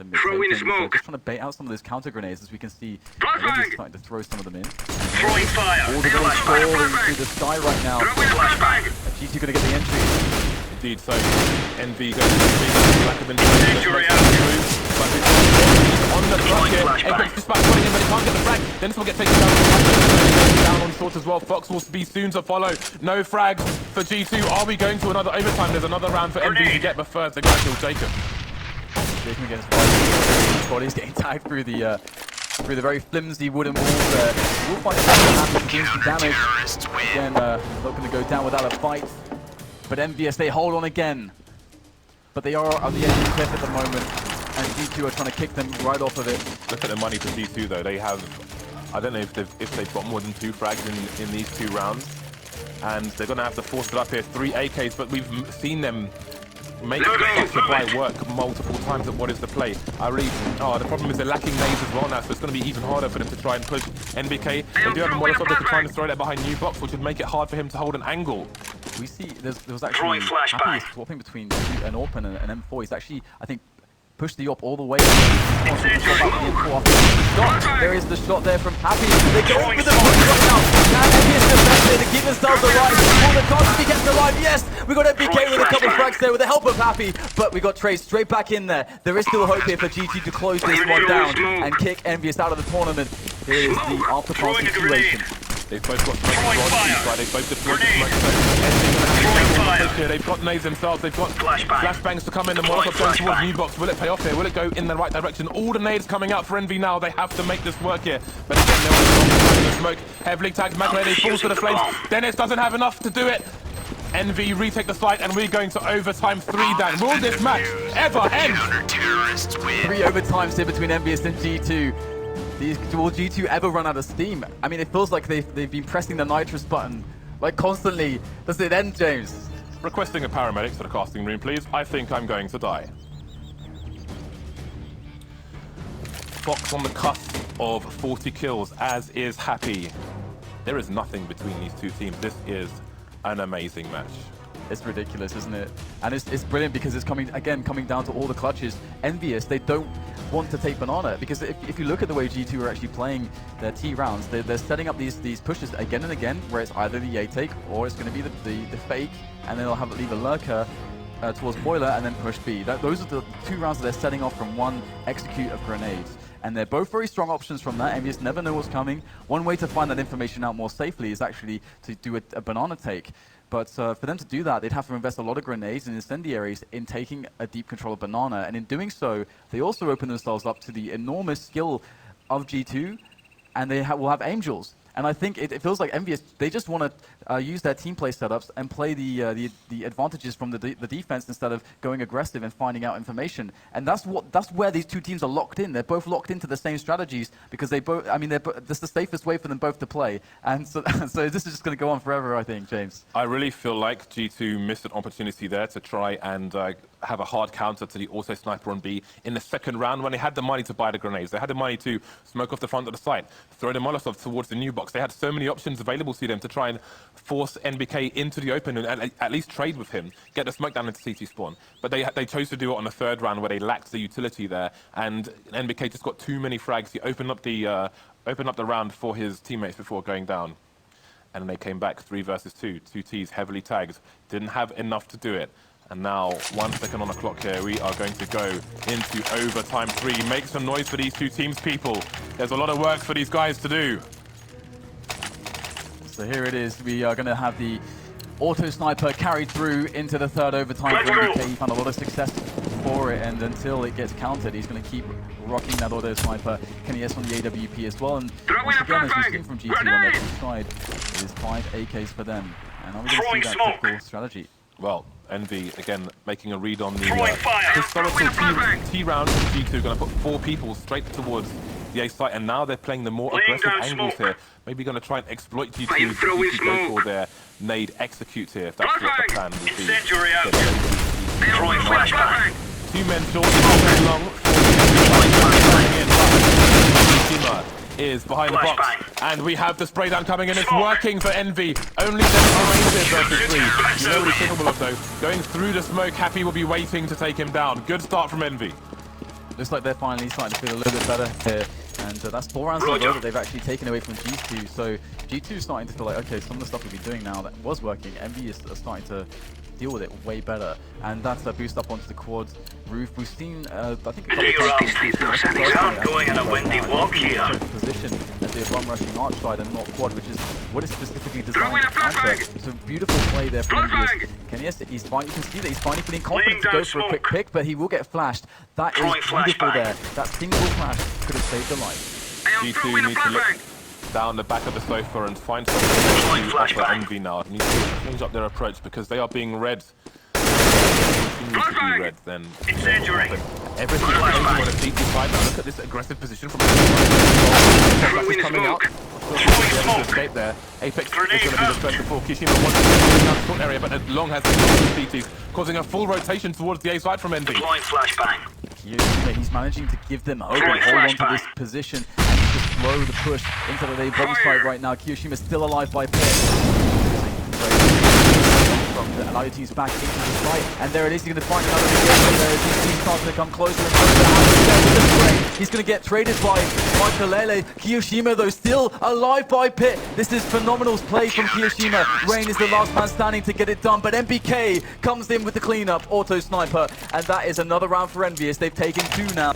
mid Throwing take. smoke. Just trying to bait out some of those counter grenades, as we can see. Flashbang. Starting to throw some of them in. Throwing fire! All the grenades Flashbang! falling Flashbang! through the sky right now. Throwing a flashbang! G2 going to get the entry. Indeed, so EnVy goes to the back of Incendiary out. but it's on the front here. flashbang. Apex just back putting him, but he can't get the frag. Dennis will get taken down. Down on short as well. Fox will be soon to follow. No frags for G2. Are we going to another overtime? There's another round for EnVy to get, but first they're going to kill Jacob. Jacob against His body's getting tagged through the very flimsy wooden walls there. We'll find out doing some damage. Again, not going to go down without a fight. But EnVyUs, they hold on again. But they are on the edge of the cliff at the moment. And G2 are trying to kick them right off of it. Look at the money for G2 though. They have, I don't know if they've got more than 2 frags in these 2 rounds. And they're going to have to force it up here. 3 AKs, but we've seen them make the buy work multiple times at what is the play. The problem is they're lacking nades as well now, so it's going to be even harder for them to try and push NBK. They do have a Molotov, they could try and throw that behind New Box, which would make it hard for him to hold an angle. We see there was actually Happy swapping between an AWP and an M4. He's actually, I think, pushed the AWP all the way. There is the shot there from Happy. They go for the push right now. Can EnVyUs defend it to keep themselves alive? Will the Cosby gets alive? Yes! We got MBK with a couple frags there with the help of Happy, but we got Trace straight back in there. There is still hope here for GT to close this one down and kick EnVyUs out of the tournament. Here is the after-party situation. They've both got smoke right. They've both deployed the smoke. They've got nades themselves. They've got flashbangs to come in. The Molotov going towards New Box. Will it pay off here? Will it go in the right direction? All the nades coming out for EnVy now. They have to make this work here. But again, they're the smoke. Heavily tagged. McLeod falls to the flames. Dennis doesn't have enough to do it. EnVy retake the site, and we're going to overtime 3 down. Will this match ever end? 3 overtimes here between EnVyUs and G2. Will G2 ever run out of steam? I mean, it feels like they've been pressing the nitrous button like constantly. Does it end, James? Requesting a paramedic to the casting room, please. I think I'm going to die. Fox on the cusp of 40 kills, as is Happy. There is nothing between these 2 teams. This is an amazing match. It's ridiculous, isn't it? And it's brilliant because it's coming down to all the clutches. EnVyUs, they don't want to take Banana, because if you look at the way G2 are actually playing their T rounds, they're setting up these pushes again and again, where it's either the A take or it's going to be the fake, and then they'll leave a lurker towards Boiler and then push B. Those are the 2 rounds that they're setting off from one execute of grenades. And they're both very strong options from that. EnVyUs never know what's coming. One way to find that information out more safely is actually to do a Banana take. But for them to do that, they'd have to invest a lot of grenades and incendiaries in taking a deep control of Banana. And in doing so, they also open themselves up to the enormous skill of G2, and they will have Angels. And I think it feels like EnVyUs, they just want to use their team play setups and play the advantages from the defense instead of going aggressive and finding out information. And that's where these 2 teams are locked in. They're both locked into the same strategies because that's the safest way for them both to play. And so this is just going to go on forever, I think, James. I really feel like G2 missed an opportunity there to try and have a hard counter to the auto sniper on B in the 2nd round when they had the money to buy the grenades. They had the money to smoke off the front of the site, throw the Molotov towards the New Box. They had so many options available to them to try and force NBK into the open and at least trade with him, get the smoke down into CT spawn. But they chose to do it on the 3rd round where they lacked the utility there, and NBK just got too many frags. He opened up the round for his teammates before going down. and they came back 3 versus 2. 2 Ts heavily tagged, didn't have enough to do it. And now, 1 second on the clock here, we are going to go into overtime 3. Make some noise for these 2 teams, people. There's a lot of work for these guys to do. So here it is. We are going to have the auto sniper carried through into the 3rd overtime. He found a lot of success for it, and until it gets countered, he's going to keep rocking that auto sniper. KennyS on the AWP as well. And once again, as we've seen from G2 on their side, it is 5 AKs for them. And are we going to see that typical strategy? Well, EnVy, again, making a read on the historical T round from G2, going to put 4 people straight towards the A site, and now they're playing the more aggressive angles here. Maybe going to try and exploit G2 to go for their nade execute here, if that's what the plan would be. Incendiary out. Throwing flashbang. 2 men short, long. Is behind the box, and we have the spray down coming in. It's working for EnVy. Only versus 3. You know what he's capable of, though. Going through the smoke, Happy will be waiting to take him down. Good start from EnVy. Looks like they're finally starting to feel a little bit better here. And that's 4 rounds in a row that they've actually taken away from G2. So G2 is starting to feel like, okay, some of the stuff we've been doing now that was working, EnVy is starting to deal with it way better. And that's a boost up onto the quad roof. We've seen, I think, a couple of going in a windy walk here. Position as the bomb rushing arch side and not quad, which is what is specifically designed to counter. So beautiful play there from EnVy. KennyS, he's fine. You can see that he's finally feeling confident to go for a quick pick, but he will get flashed. That is beautiful there. That single flash could have saved the life. G2 needs to look down the back of the sofa and find something to offer EnVy now. Need to change up their approach because they are being read. Continue to be read, then everything is on a deep side. Now look at this aggressive position from is coming out. Escape there. Apex is going to be the first before Kishima wants to get down the front area, but Long has CTs, causing a full rotation towards the A side from EnVy. He's managing to give them hope and hold on to this position and just slow the push into the bomb site right now. Kiyoshima still alive by pit. From the LIOT's back into the site, and there it is. He's going to find another engagement there as he's starting to come closer and closer. He's going to get traded by Michael. Kiyoshima, though, still alive by pit. This is phenomenal play from Kiyoshima. Rain is the last man standing to get it done, but MBK comes in with the cleanup, auto sniper, and that is another round for EnVyUs. They've taken 2 now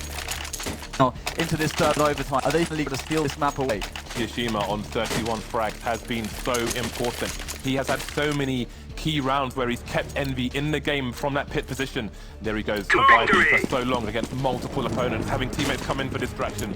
into this 3rd overtime. Are they going to steal this map away? Kiyoshima on 31 frags has been so important. He has had so many key rounds where he's kept EnVy in the game from that pit position. There he goes, surviving for so long against multiple opponents, having teammates come in for distraction.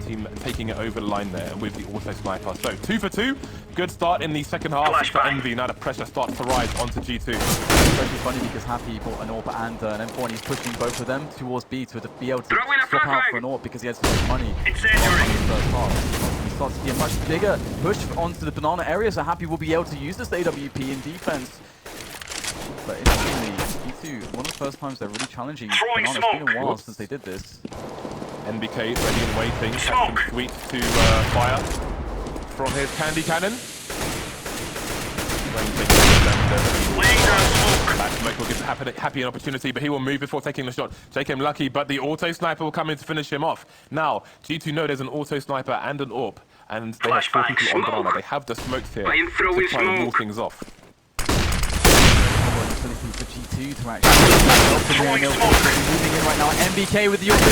Team taking it over the line there with the auto sniper. So 2 for 2. Good start in the second half for EnVy. Now the pressure starts to rise onto G2. It's actually funny because Happy bought an AWP and an M4, and he's pushing both of them towards B to be able to swap out for an AWP because he has so much money in the first half. He starts to see a much bigger push onto the banana area, so Happy will be able to use this AWP in defense. But interestingly, G2, one of the first times they're really challenging banana. It's been a while since they did this. NBK ready and waiting, some sweet to fire from his candy cannon. Smoke will give Happy an opportunity, but he will move before taking the shot. Take him lucky, but the auto sniper will come in to finish him off. Now, G2 know there's an auto sniper and an AWP, and they have 4 people on banana. They have the smokes here to try and wall things off. For G2 to actually moving in right now. MBK with the auto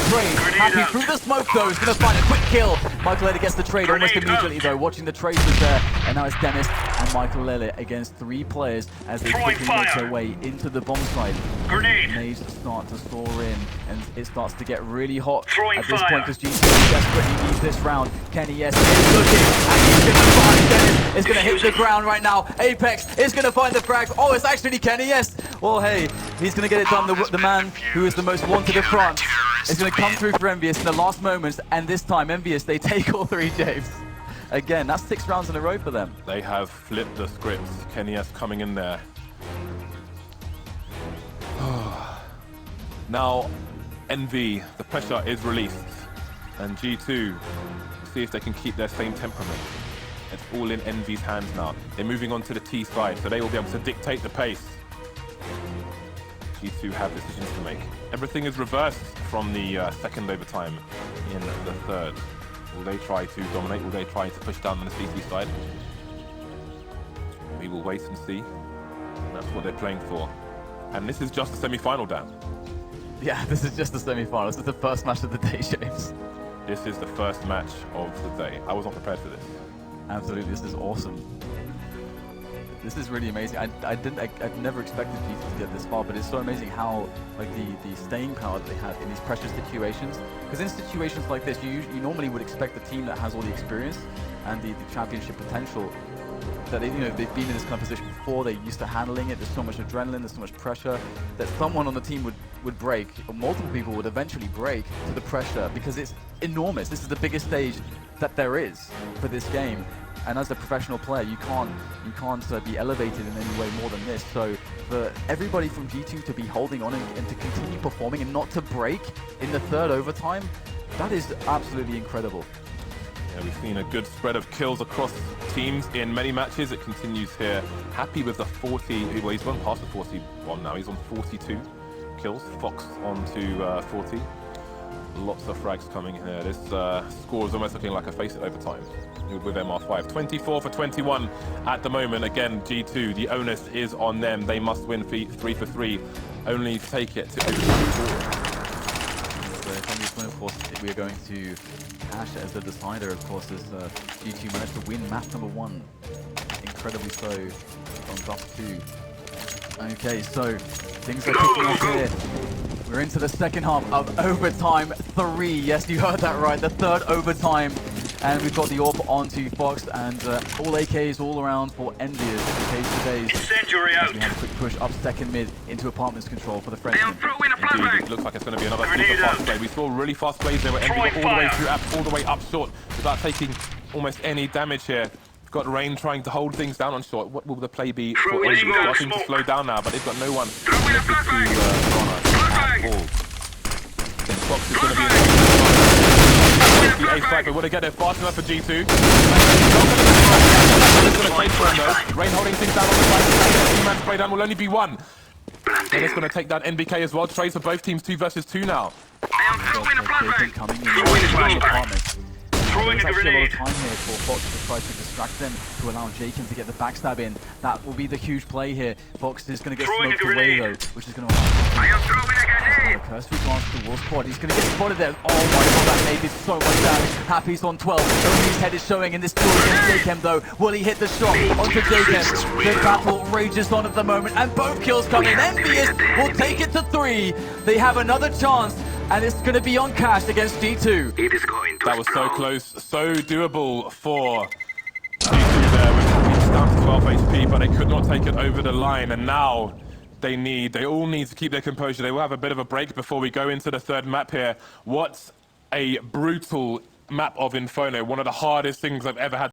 trade. Happy through the smoke though, is going to find a quick kill. Michael Lele gets the trade almost immediately though. Watching the trade was there, and now it's Dennis and Michael Lele against 3 players as they quickly make their way into the bomb site. Nades start to store in, and it starts to get really hot at this point because G2 desperately needs this round. KennyS is looking, and he's going to find Dennis. Is going to hit the ground right now. Apex is going to find the frag. Oh, it's actually KennyS. Well, hey, he's going to get it done. The man who is the most wanted of France is going to come through for EnVyUs in the last moments, and this time EnVyUs, they take all 3 James. Again, that's 6 rounds in a row for them. They have flipped the scripts. KennyS coming in there. Now, EnVy, the pressure is released, and G2 see if they can keep their same temperament. It's all in EnVy's hands now. They're moving on to the T side, so they will be able to dictate the pace. G2 have decisions to make. Everything is reversed from the second overtime in the 3rd. Will they try to dominate? Will they try to push down on the CT side? We will wait and see. That's what they're playing for. And this is just the semi-final, Dan. Yeah, this is just the semi-final. This is the first match of the day, James. This is the first match of the day. I was not prepared for this. Absolutely, this is awesome. This is really amazing. I'd never expected G2 to get this far, but it's so amazing how like the staying power that they have in these pressure situations. Because in situations like this, you normally would expect the team that has all the experience and the championship potential, that they've been in this kind of position before, they're used to handling it, there's so much adrenaline, there's so much pressure, that someone on the team would break, or multiple people would eventually break to the pressure, because it's enormous. This is the biggest stage that there is for this game. And as a professional player, you can't be elevated in any way more than this. So for everybody from G2 to be holding on and to continue performing and not to break in the third overtime, that is absolutely incredible. Yeah, we've seen a good spread of kills across teams in many matches. It continues here. Happy with the 40, well, he's gone past the 41 now. He's on 42 kills. Fox on to 40. Lots of frags coming here. This score is almost looking like a face it overtime with MR5. 24 for 21 at the moment. Again, G2, the onus is on them. They must win 3 for 3. Only take it to overtime. So from this win, of course, we are going to cash as the decider, of course, as G2 managed to win map number 1. Incredibly so from Dust 2. Okay, so things are kicking off here. We're into the second half of overtime 3. Yes, you heard that right, the third overtime. And we've got the AWP onto Fox, and all AKs all around for EnVyUs. Okay, Incendiary out. we have a quick push up second mid into apartments control for the Frenchman. Indeed, it looks like it's going to be another super fast play. We saw really fast plays there where EnVy got all the way through apps, all the way up short without taking almost any damage here. We've got Rain trying to hold things down on short. What will the play be for EnVy? Starting to slow down now, but they've got no one to at all. Then Fox is going to be in the A side, but will they get there fast enough for G2? Rain holding things down on the side. Two-man spray down will only be one. And it's going to take down NBK as well. Trades for both teams 2 versus 2 now. There's actually a lot of time here for Fox to try to distract them, to allow Jacob to get the backstab in. That will be the huge play here. Fox is going to get smoked away though, which is going to allow a cursory glance to the wall squad. He's going to get spotted there. Oh my god, that made did so much damage. Happy's on 12. Only his head is showing in this duel against Jacob though. Will he hit the shot onto Jacob? The battle rages on at the moment, and both kills come in. EnVyUs will take it to 3. They have another chance, and it's going to be on cash against G2. It is going to That was so close, so doable for G2 there. We're down to 12 HP, but they could not take it over the line. And now they all need to keep their composure. They will have a bit of a break before we go into the third map here. What a brutal map of Inferno. One of the hardest things I've ever had